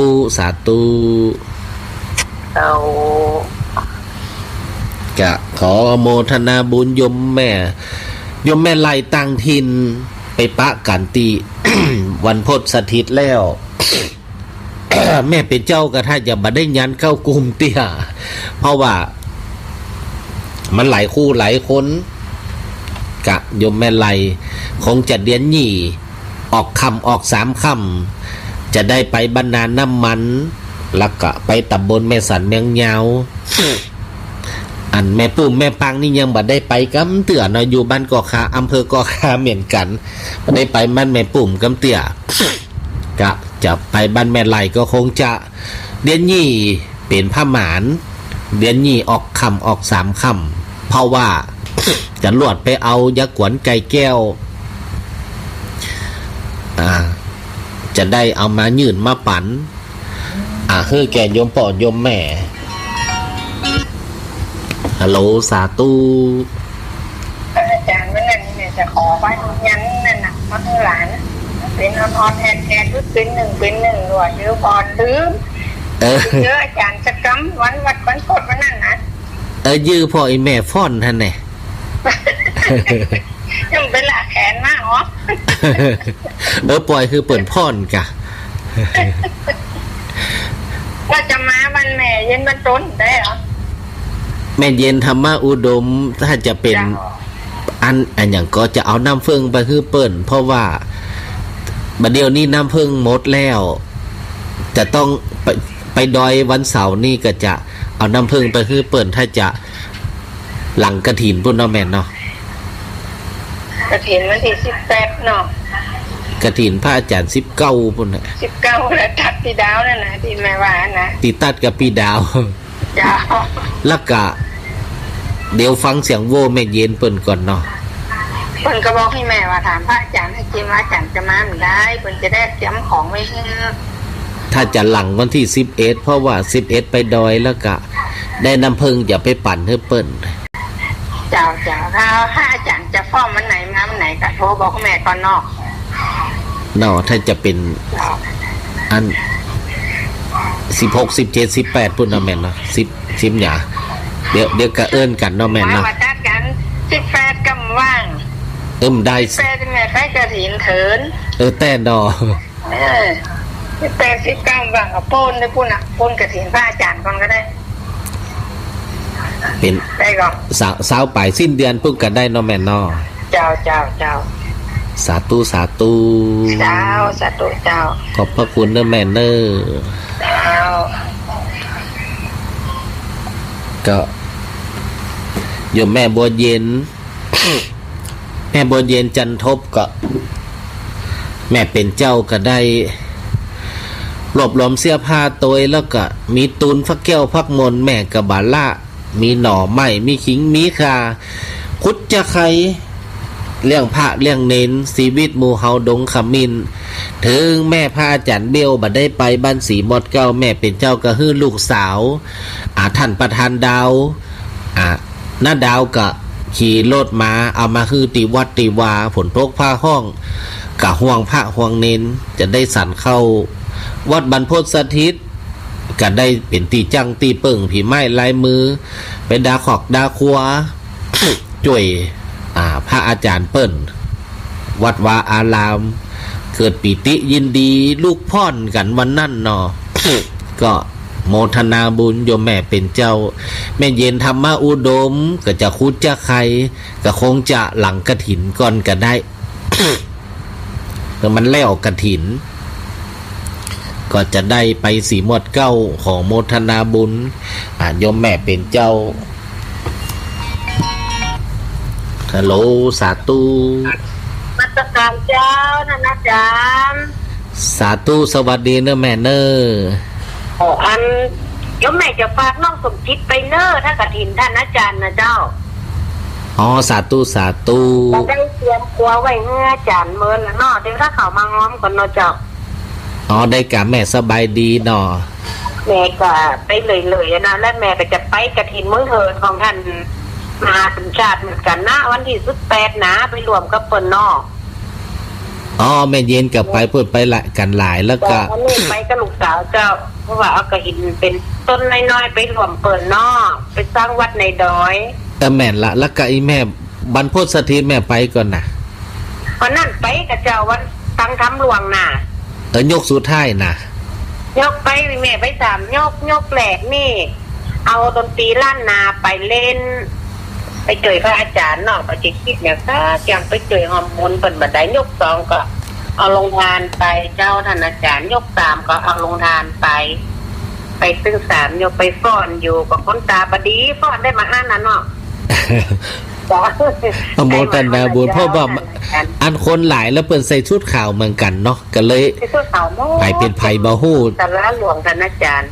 เจ้ากะขอโมทนาบุญยมแม่ไล่ตั้งทินไปปะกันตี วันพศสถิตแล้ว แม่เป็นเจ้าก็ถ้าจะมาได้ยันเข้ากลุ่มเตี้ยเพราะว่ามันหลายคู่หลายคนกะยมแม่ไล่คงจะเดือนนี้ออก3 ค่ำจะได้ไปบรรณาน้ำมันแล้วก็ไปตำบลแม่สันเมียงยาวอันแม่ปุ่มแม่ปังนี่ยังบ่ได้ไปกำเตื่อเนาะอยู่บ้านกอคาอำเภอกอคาเหมือนกันบ่ได้ไปบ้านแม่ปุ่มกำเตื่อกะจะไปบ้านแม่ไหลก็คงจะเดือนนี้เป็นผ้าหมานเดือนนี้ออก3 ค่ำเพราะว่าจะลวดไปเอายักษ์ขวัญไก่แก้วจะได้เอามายื่นมาปั่นคือแกโยมป่อโยมแม่ฮัลโหลสาธุอาจารย์วันนั้นเนี่ยจะขอไปยันนั่นน่ะมาให้หลานเป็นพรแทนเป็นหนึ่งด้วยเยอะพรลืมเยอะอาจารย์จะกำวันพดวันนั้นนะยื้อพ่อไอแม่ฟ้อนท่านเนี่ยยังเป็นหลักแขนมากเหรอปล่อยคือเปิ่นพ่อนกะว่าจะมาวันแม่เย็นวันต้นได้เหรอแม่เย็นธรรมะอุดมถ้าจะเป็นอันอย่างก็จะเอาน้ำเฟืองไปคือเปิ่นเพราะว่าบัดเดี๋ยวนี้น้ำเฟืองหมดแล้วจะต้องไปดอยวันเสาร์นี่ก็จะเอาน้ำเฟืองไปคือเปิ่นถ้าจะ หลังกระถินพุ่นเนาะแม่นเนาะกระถินวันที่18เนาะกระถินพระอาจารย์19พุ่นน่ะ19แล้วตัดพี่ดาวนั่นนะที่แม่ว่านะติดตัดกับพี่ดาวจ้าแล้วก็เดี๋ยวฟังเสียงโวแม่เย็นเปิ้นก่อนเนาะเปิ้นก็บอกให้แม่ว่าถามพระอาจารย์ให้กินว่าอาจารย์จะมาไม่ได้เปิ้นจะได้เตรียมของไว้ให้ถ้าจะหลังวันที่11เพราะว่า11ไปดอยแล้วก็ได้น้ำผึ้งอย่าไปปั่นให้เปิ้นเจ้าถ้าอาจารย์จะฟ้อมวันไหนมาวันไหนก็โทรบอกแม่ก่อนเนาะถ้าจะเป็นอัน16 17 18พุ่นเนาะแม่นเนาะ10หยาเดี๋ยวก็เอิ้นกันเนาะแม่นเนาะมาจัดกัน18กำว่างได้18แม่ไปกระถินเถินแต่ดอ19ว่างกับปูนได้พุ่นน่ะปูนกระถินพระอาจารย์ก่อนก็ได้เป็นได้ก่อนสาวปลายสิ้นเดือนพุ่นก็ได้เนาะแม่นเนาะเจ้าสาธุเจ้าขอบพระคุณเด้อแม่เด้อเจ้าก็โยมแม่บัวเย็น แม่บัวเย็นจันทบก็แม่เป็นเจ้าก็ได้รวบรวมเสื้อผ้าตัวแล้วก็มีตุนฟักแก้วพักมนแม่กับบาล่ามีหน่อไม้มีขิงมีคาคุดจะใครเรื่องพระเรื่องเน้นชีวิตหมู่เฮาดงขมินถึงแม่พระอาจารย์เบลบัดได้ไปบ้านสีมดเก้าแม่เป็นเจ้าก็ฮื้อลูกสาวท่านประธานดาวหน้าดาวก็ขี่รถมาเอามาฮื้อตีวัดตีวาผลพกผ้าห้องกะห่วงพระห่วงเน้นจะได้สั่นเข้าวัดบรรพตสถิตก็ได้เป็นตีจังตีเปิ่งผีไม้ลายมือเป็นดาขอกดาคัวจ่วยพระอาจารย์เปิ้นวัดวาอารามเกิดปิติยินดีลูกพ่อนกันวันนั่นเนาะ ก็โมทนาบุญโยมแม่เป็นเจ้าแม่เย็นธรรมอุดมก็จะคุดจะใครก็คงจะหลังกฐินก่อนก็ได้ แต่มันแล้วกฐินก็จะได้ไปสีหมดเก้าของโมทนาบุญโยมแม่เป็นเจ้าฮัลโหลสาธุมัตการเจ้าท่านอาจารย์สาธุสวัสดีเนอะแม่เนอะอันโยมแม่จะฝากน้องสมจิตไปเนอะถ้ากฐินท่านอาจารย์นะเจ้าสาธุได้เตรียมครัวไว้ให้อาจารย์เมินแล้วเนาะเดี๋ยวถ้าเขามาง้อมก่อนเนาะเจ้าได้กะแม่สบายดีเนาะแม่ก็ไปเลยๆนะและแม่ก็จะไปกฐินมื้อเถิดของท่านมหาสัญชาติเหมือนกันนะวันที่18นะไปรวมกับเปิ้นเนาะแม่เย็นกับไปเพิ่นไปละกันหลายแล้วก็ไปกับลูกสาวเจ้าเพราะว่าเอากระหินเป็นต้นน้อยๆไปรวมเปิ้นเนาะไปสร้างวัดในดอยแม่นละแล้วก็อีแม่บรรพตสถิตแม่ไปก่อนนะวันนั้นไปกับเจ้าวันตั้งทำหลวงน่ะยกสุดท้ายนะยกไปแม่ไป3ยกแหลกนี่เอาดนตรีล้านนาไปเล่นไปเจอพระอาจารย์เนาะก็จะคิดเนี่ยก็ยังไปเจอฮอร์โมนเปิดบันไดยก2ก็เอาลงทานไปเจ้าท่านอาจารย์ยก3ก็เอาลงทานไปซึ่ง3ยกไปฟ้อนอยู่กับคนตาบดีฟ้อนได้มา5นั้นเนาะโมทนาบุญเพราะว่าอันคนหลายแล้วเปิดใส่ชุดขาวเหมือนกันเนาะก็เลยไปเป็นไผ่บาฮูดแต่ละหลวงท่านอาจารย์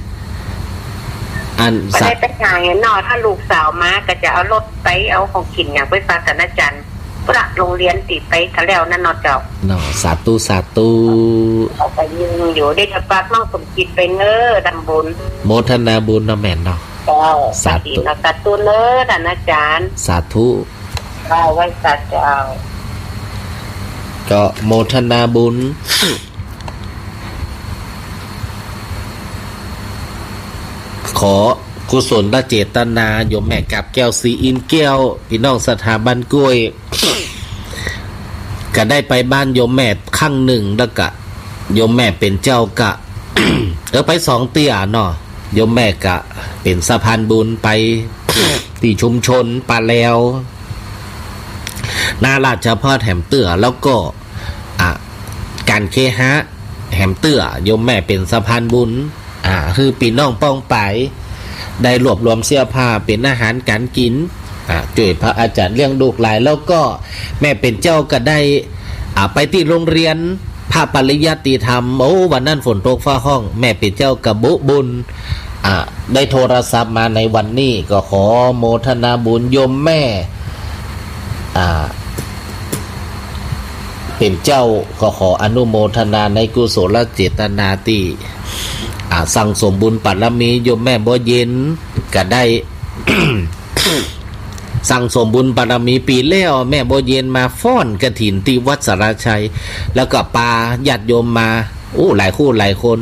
อันสัตว์ไปงานเนาะถ้าลูกสาวมาก็จะเอารถไปเอาของกินอย่างไปฝากท่านอาจารย์ประโรงเรียนติดไปทะแล้วนั่นเนาะเจ้าเนาะสาธุเอาไปยืนอยู่ได้จะฝากน้องสมจิตไปเน้อดังบุญโมทนาบุญเนาะแม่นเนาะสาธุเน้อท่านอาจารย์สาธุไว้สาธุเจ้าก็โมทนาบุญขอกุศลเจตนาโยมแม่กับแก้วสีอินแก้วพี่น้องสถาบันกล้วย ก็ได้ไปบ้านโยมแม่ครั้งหนึ่งแล้วก็โยมแม่เป็นเจ้ากะ ไป2 เตี้ยเนาะโยมแม่กะเป็นสะพานบุญไป ที่ชุมชนป่าแล้วนาราชพ่อแถมเตื้อแล้วก็การเคหะแถมเตื้อโยมแม่เป็นสะพานบุญคือพี่น้องป้องไปได้รวบรวมเสื้อผ้าเป็นอาหารการกิน ช่วยพระอาจารย์เลี้ยงลูกหลายแล้วก็แม่เป็นเจ้าก็ได้ไปที่โรงเรียนพระปริยัติธรรมโอ้วันนั้นฝนตกฟ้าห้องแม่เป็นเจ้ากับบุญได้โทรศัพท์มาในวันนี้ก็ขอโมทนาบุญโยมแม่เป็นเจ้าก็ขออนุโมทนาในกุศลเจตนาที่สั่งสมบุญปัตรมีโยมแม่บ่เย็นก็ได้ สั่งสมบุญปารมีปีแล้วแม่โบเย็นมาฟ้อนกฐินที่วัดสารชัยแล้วก็ปาญาติโยมมาหลายคู่หลายคน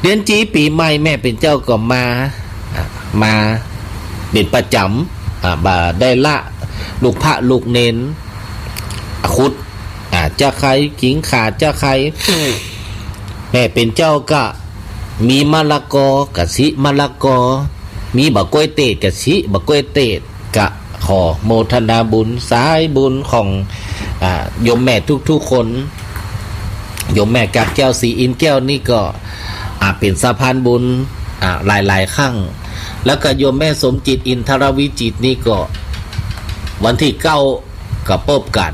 เดือนจีปีใหม่แม่เป็นเจ้าก็มาเป็นประจำบ่าได้ละลูกพระลูกเน้นคุดจะใครขิงขาจะใคร แม่เป็นเจ้าก็มีมะละกอกะสิมะละกอมีบะกล้วยเตดกะสิบะกล้วยเตดกะขอโมทนาบุญสายบุญของโยมแม่ทุกๆคนโยมแม่กับแก้วสีอินแก้วนี่ก็เป็นสะพานบุญหลายๆครั้งแล้วก็โยมแม่สมจิตอินทรวิจิตนี่ก็วันที่9ก็พบกัน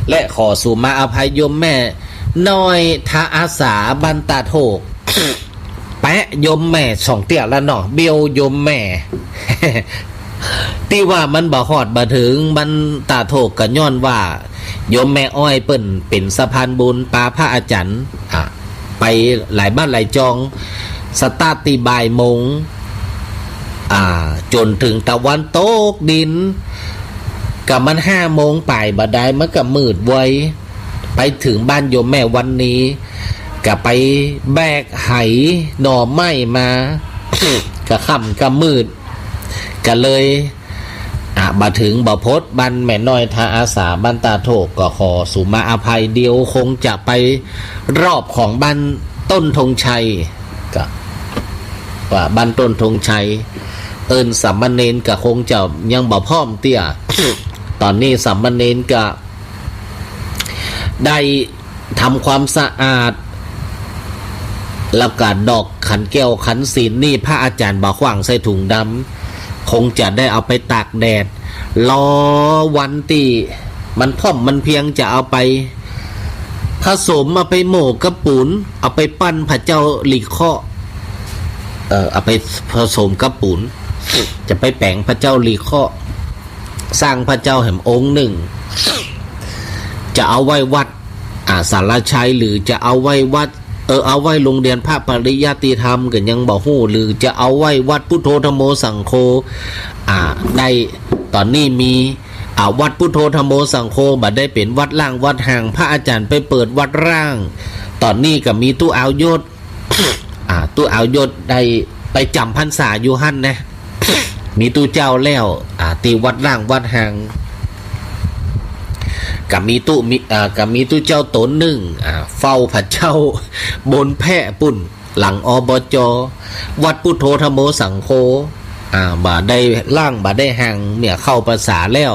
และขอสู่มาอภัยโยมแม่น้อยทาอาสาบันตาโถก แปะโยมแม่สองเตี้ยแล้วเนาะเบียวโยมแม่ ที่ว่ามันบ่ฮอดบ่ถึงมันตาโถกก็ย้อนว่าโยมแม่อ้อยเปิ้นเป็นสะพานบุญปาพระอาจารย์ไปหลายบ้านหลายจองสตาร์ทตีบ่ายโมงจนถึงตะวันตกดินกับมัน5 โมงป่ายบ่ได้มันก็มืดไวไปถึงบ้านโยมแม่วันนี้ก็ไปแบกไหหน่อไม้มา ก็ค่ำก็มืดก็เลยบ่ถึงบ่พดบ้านแม่น้อยทาอาสาบ้านตาโถกก็ขอสุมาอภัยเดียวคงจะไปรอบของบ้านต้นธงชัยก็ว่าบ้านต้นธงชัยสามเณรก็คงจะยังบ่พร้อมเตี้ย ตอนนี้สามเณรก็ได้ทำความสะอาดแล้วก็ดอกขันแก้วขันศีลนี่พระอาจารย์บ่ขวางใส่ถุงดำคงจะได้เอาไปตากแดดรอวันที่มันพร้อมมันเพียงจะเอาไปผสมมาไปโหมกกระปุนเอาไปปั้นพระเจ้าหลีข้อเอาไปผสมกระปุนจะไปแปลงพระเจ้าหลีข้อสร้างพระเจ้าแห่งองค์หนึ่งจะเอาไว้วัดสารชัยหรือจะเอาไว้วัดเอาไว้โรงเรียนพระปริยัติธรรมกันยังบ่ฮู้หรือจะเอาไว้วัดพุทโธธรรมโมสังโฆได้ตอนนี้มีวัดพุทโธธรรมโมสังโฆบัดได้เป็นวัดล่างวัดห่างพระอาจารย์ไปเปิดวัดร่างตอนนี้ก็มีตู้อาวยศ ตู้อาวยศได้ไปจำพรรษาอยู่หั่นนะ มีตู้เจ้าแล้วตีวัดล่างวัดห่างกับมีตู้เจ้าตนหนึ่งเฝ้าพระเจ้าบนแพะปุ่นหลังอบจวัดพุทโธธรรมโมสังโฆบ่ได้ล่างบ่ได้ห่างเนี่ยเข้าภาษาแล้ว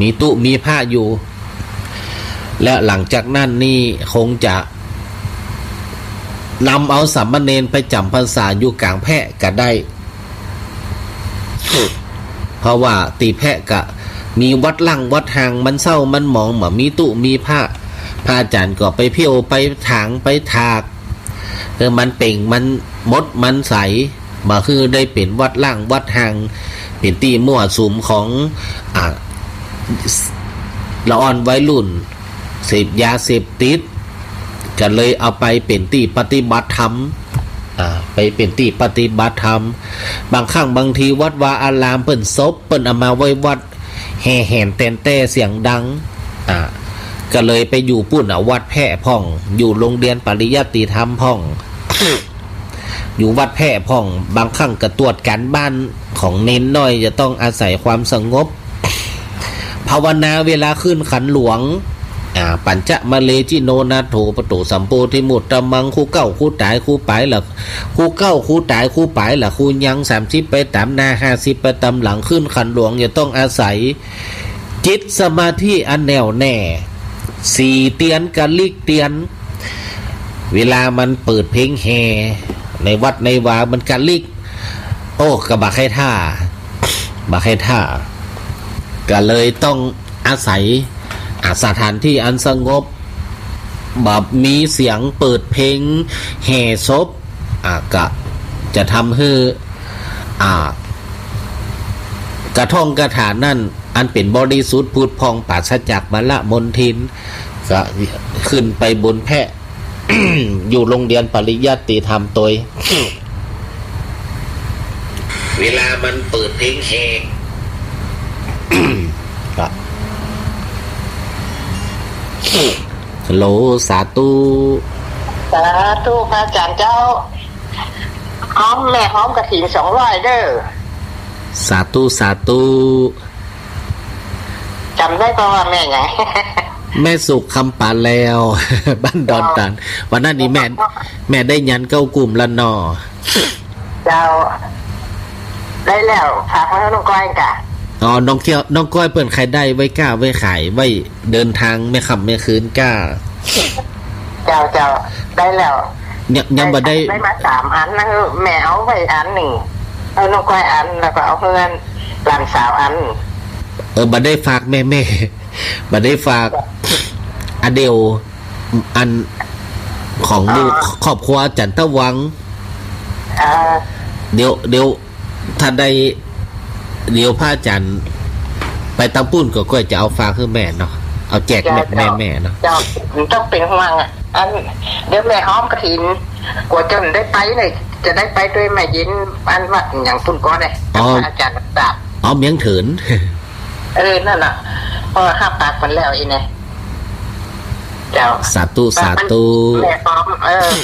มีตู้มีผ้าอยู่และหลังจากนั้นนี่คงจะนำเอาสามเณรไปจำพรรษาอยู่กลางแพะก็ได้ เพราะว่าตีแพะกะมีวัดล่างวัดห่างมันเศร้ามันหมองมีตู้มีผ้าอาจารย์ก็ไปเพี้ยวไปถางไปถากมันเป่งมันมดมันใสมาคือได้เป็นวัดล่างวัดห่างเป็นตีมั่วสุมของละอ่อนวัยรุ่นเสพยาเสพติดก็เลยเอาไปเป็นตีปฏิบัติธรรมไปเป็นตีปฏิบัติธรรมบางครั้งบางทีวัดวาอารามเปิ้นศพเปิ้นเอามาไว้วัดแห่แหนเต้นเต้เสียงดังก็เลยไปอยู่ปุ่นวัดแพร่พ่องอยู่โรงเรียนปริยัติธรรมพ่อง อยู่วัดแพร่พ่องบางครั้งก็ตรวจการบ้านของเน้นน้อยจะต้องอาศัยความสงบภาวนาเวลาขึ้นขันหลวงปัญจมาเลจิโนนาโถปโตสัมโพธิมุตตมังคู่เก้าคู่ตายคู่ปลายล่ะคู่เก้าคู่ตายคู่ปลายล่ะคู่ยัง30ไปตามหน้า50ไปตามหลังขึ้นขันหลวงจะต้องอาศัยจิตสมาธิอันแน่วแน่4เตียนกันลิกเตียนเวลามันเปิดเพลงแห่ในวัดในวามันกันลิกโอ้กระบะให้ท่าบะให้ท่า ก็เลยต้องอาศัยสถานที่อันสงบแบบมีเสียงเปิดเพลงแห่ศพก็จะทำให้กระท่องกระถานั่นอันเป็นบริสุทธิ์พุทธพองปราศจากมลมลทินก็ขึ้นไปบนแพะ อยู่โรงเรียนปริยัติธรรมตัว เวลามันเปิดเพลงแห่ ฮัลโหลสาธุพระอาจารย์เจ้าหอมแม่หอมกระถิ่น200เด้อสาธุจำได้ป่ะว่าแม่ไง แม่สุขคำปานแล้ว บ้านดอนตันวันนั้นนี้แม่ได้ยันเก้ากลุ่มละนอเจ้าได้แล้วฝากไว้ให้น้องก้อยกะน้องก้อยเปิดใครได้ไว้กล้าไว้ขายไว้เดินทางไม่ขับไม่คืนกล้าเจ้าได้แล้วยังบ่ได้มา3อันนะแม่เอาไว้อันหนึ่งเอาน้องก้อยอันแล้วก็เอาเพื่อนหลานสาวอันบ่ได้ฝากแม่บ่ได้ฝากอเดียวอันของลูกครอบครัวจันทวังเดี๋ยวถ้าได้เดี๋ยวพระอาจารย์ไปตำปุ้นก็จะเอาฝากให้แม่เนาะเอาแจกแม่เนาะเจ้าต้องเป็นห่วงอันเดี๋ยวแม่หอมกระถิ่นกว่าจะได้ไปเลยจะได้ไปด้วยแม่ยินอันวัดอย่างปุ่นก็ได้อาจารย์ตาเมียงเถินนั่นน่ะพอห้าปากมันแล้วอีเนี่ยเจ้าสาธุแม่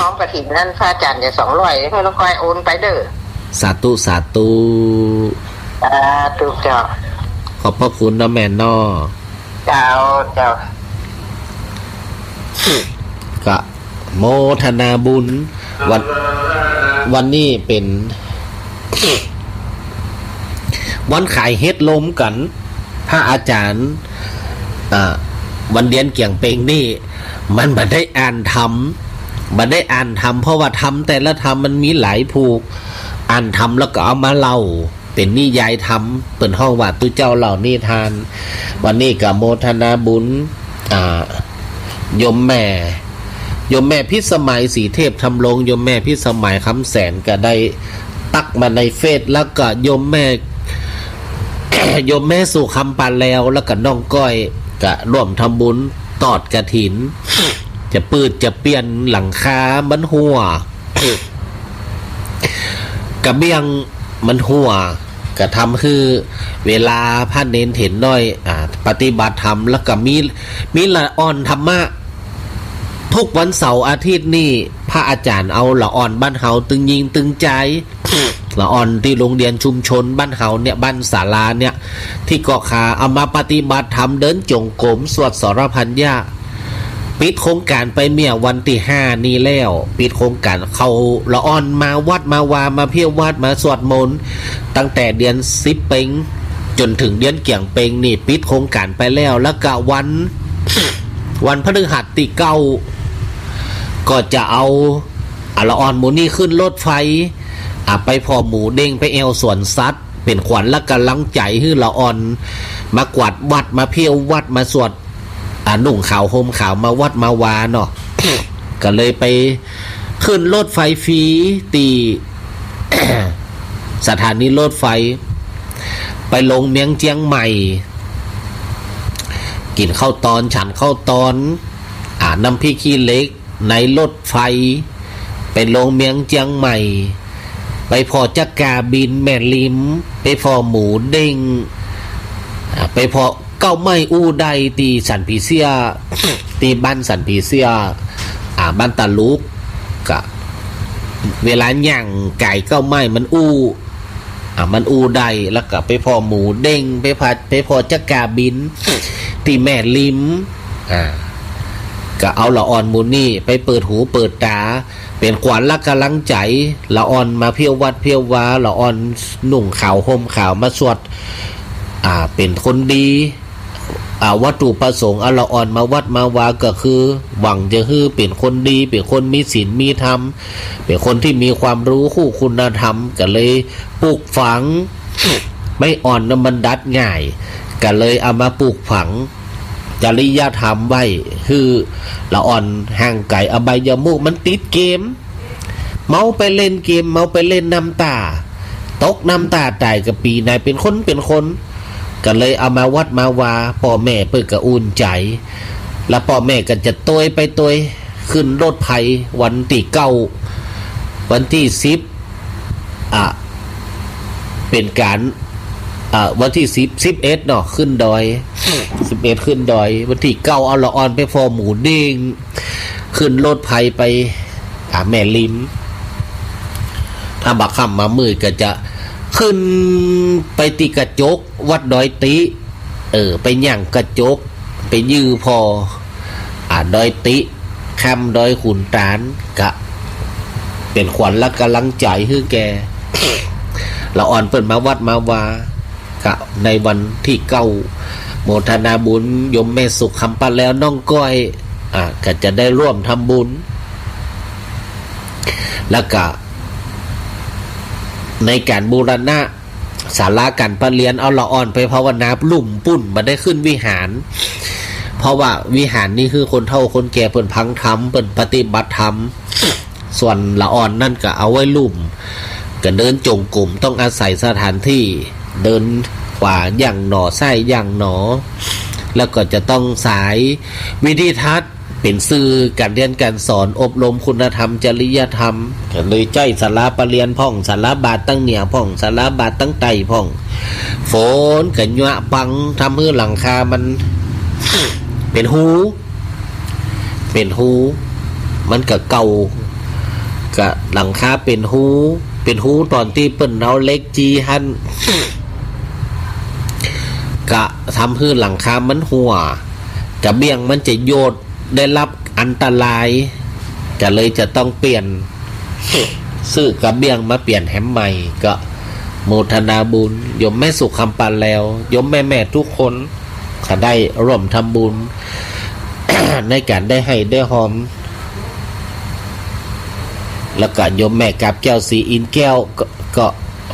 หอมกระถิ่นนั่นพระอาจารย์จะ200ให้น้องก้อยโอนไปเด้อสาธุเจ้าขอบพระคุณนะแม่นอเจ้าก็โมทนาบุญวันนี้เป็นวันขายเฮ็ดลมกันพระอาจารย์วันเดียนเกี่ยงเปงนี่มันบ่ได้อ่านธรรมเพราะว่าธรรมแต่ละธรรมมันมีหลายผูกอ่านธรรมแล้วก็เอามาเล่าเป็นนิยายธรรมเปิดห้องว่าตุเจ้าเหล่านิทานวันนี้กับโมทนาบุญยมแม่พิสมัยสีเทพทำลงยมแม่พิสมัยคำแสนก็ได้ตักมาในเฟซแล้วก็ยมแม่ ยมแม่สู่คำปานแล้วก็น้องก้อยก็ร่วมทำบุญตอดกฐินจะปืดจะเปลี่ยนหลังคามันหัว กระเบียงมันหัวก็ทำคือเวลาพระเนนเห็นน้อยปฏิบัติธรรมแล้วก็มีละอ่อนธรรมะทุกวันเสาร์อาทิตย์นี่พระอาจารย์เอาละอ่อนบ้านเฮาตึงยิงตึงใจ ละอ่อนที่โรงเรียนชุมชนบ้านเฮาเนี่ยบ้านศาลาเนี่ยที่เกาะขาเอามาปฏิบัติธรรมเดินจงกรมสวดสรพันยาปิดโครงการไปเมื่อวันที่5นี้แล้วปิดโครงการเขาละอ่อนมาวัดมาวามาเพียววัดมาสวดมนต์ตั้งแต่เดือน10เพ็งจนถึงเดือนเกี่ยงเพ็งนี่ปิดโครงการไปแล้วแล้วก็วันพฤหัสที่9ก็จะเอาละอ่อนหมูนี่ขึ้นรถไฟไปพอหมูเด้งไปแอวสวนสัตว์เป็นขวัญและกำลังใจให้ละอ่อนมากวาดวัดมาเพียววัดมาสวดนุ่งขาวห่มขาวมาวัดมาวาเนาะ ก็เลยไปขึ้นรถไฟฟรีตี สถานีรถไฟไปลงเมียงเจียงใหม่กินข้าวตอนฉันข้าวตอนน้ำพริกขี้เล็กในรถไฟไปลงเมียงเจียงใหม่ไปพอจักกาบินแม่ลิมไปพอหมูเด้งไปพอเก้าไม้อู้ใดตีสันผีเสียตีบ้านสันผีเสียบ้านตาลุกกะเวลาย่างไก่เก้าไม้มันอู้ใดแล้วก็ไปพอหมูเด้งไปพอจักกาบินตีแม่ลิมก็เอาละอ่อนมูนี่ไปเปิดหูเปิดตาเป็นขวัญและกำลังใจละอ่อนมาเพียววัดเพียววาละอ่อนหนุ่งขาวห่มขาวมาสวดเป็นคนดีวัตถุประสงค์ละอ่อนมาวัดมาวาก็คือหวังจะคือเป็นคนดีเป็นคนมีศีลมีธรรมเป็นคนที่มีความรู้คู่คุณธรรมก็เลยปลูกฝังไม่อ่อนน้ำมันดัดง่าย ก็เลยเอามาปลูกฝังจริยธรรมไว้คือละอ่อนห่างไก่อบายมุกมันติดเกมเมาไปเล่นเกมเมาไปเล่นน้ำตาตกน้ำตาตายกับปีนายเป็นคนก็เลยเอามาวัดมาวาพ่อแม่เปิดกระอุ่นใจแล้วพ่อแม่ก็จะตัวไปขึ้นรถไฟวันที่9วันที่10เป็นการวันที่11เนาะขึ้นดอย11ขึ้นดอยวันที่9เอาละอ่อนไปฟอหมูเด้งขึ้นรถไฟไปแม่ลิมถ้าบักคำมามือก็จะขึ้นไปตีกระจกวัดดอยติไปย่างกระจกไปยื้อพอดอยติคำดอยขุนตานกะเป็นขวัญและกำลังใจให้แกละอ่อนเปิดมาวัดมาวากะในวันที่9โมทนาบุญยมแม่สุขคำปันแล้วน้องก้อยก็จะได้ร่วมทำบุญแล้วก็ในการบูรณะศาลาการประเรียนเอาละอ่อนไปภาวนาลุ่มปุ่นมาได้ขึ้นวิหารเพราะว่าวิหารนี่คือคนเฒ่าคนแก่เปิ่นพังธรรมเปิ่นปฏิบัติธรรมส่วนละอ่อนนั่นก็เอาไว้ลุ่มก็เดินจงกรมต้องอาศัยสถานที่เดินขวาอย่างหนอไส้อย่างหนอแล้วก็จะต้องสายวิธีทัศน์เป็นสื่อการเรียนการสอนอบรมคุณธรรมจริยธรรมเลยใจศาลาประเรียนพ่องศาลาบาทตั้งเหนียพ่องศาลาบาทตั้งไตพ่องฝนกันยั่วปังทำให้หลังคามันเป็นหูมันก็เก่ากะหลังคาเป็นหูตอนที่เปิ้นเอาเล็กจีหันกะทำให้หลังคามันหัวกะเบี้ยงมันจะโยดได้รับอันตรายก็เลยจะต้องเปลี่ยนซื้อกระเบี้ยงมาเปลี่ยนแฮมใหม่ก็โมทนาบุญยมแม่สุขคำปันแล้วยมแม่ทุกคนก็ได้ร่วมทำบุญ ในการได้ให้ได้หอมแล้วก็ยมแม่กับแก้วสีอินแก้วก็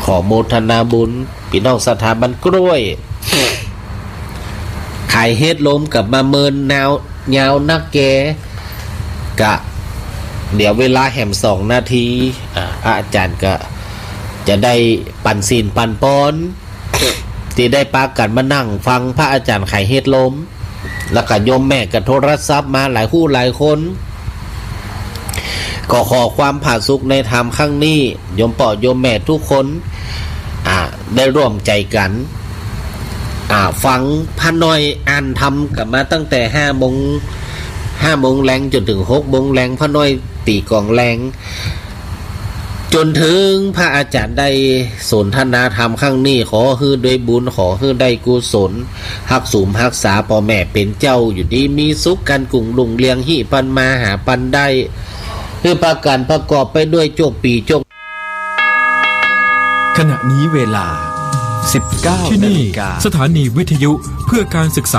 ขอโมทนาบุญพี่น้องสถาบันกล้วยขายเฮ็ดลมกับมาเมินยาวนักแกกะเดี๋ยวเวลาแหม2 นาทีอาจารย์ก็จะได้ปั่นศีลปั่นปอนที่ได้ปากันมานั่งฟังพระอาจารย์ไข่เฮ็ดลมแล้วก็โยมแม่ก็โทรศัพท์มาหลายคู่หลายคนก็ขอความผาสุกในธรรมครั้งนี้โยมป่อโยมแม่ทุกคนได้ร่วมใจกันฟังพระน้อยอ่านทำกับมาตั้งแต่5 โมงแรงจนถึง6 โมงแรงพระน้อยตีกองแรงจนถึงพระอาจารย์ได้สนทนาธรรมครั้งนี้ขอให้ด้วยบุญขอให้ได้กุศลรักสูมรักษาพ่อแม่เป็นเจ้าอยู่ดีมีสุขกันกุ่งลุงเลียงหิปันมาหาปันได้คือประการประกอบไปด้วยโจกปีโจก ขณะนี้เวลา 19 ที่นี่ นาฬิกา สถานีวิทยุเพื่อการศึกษา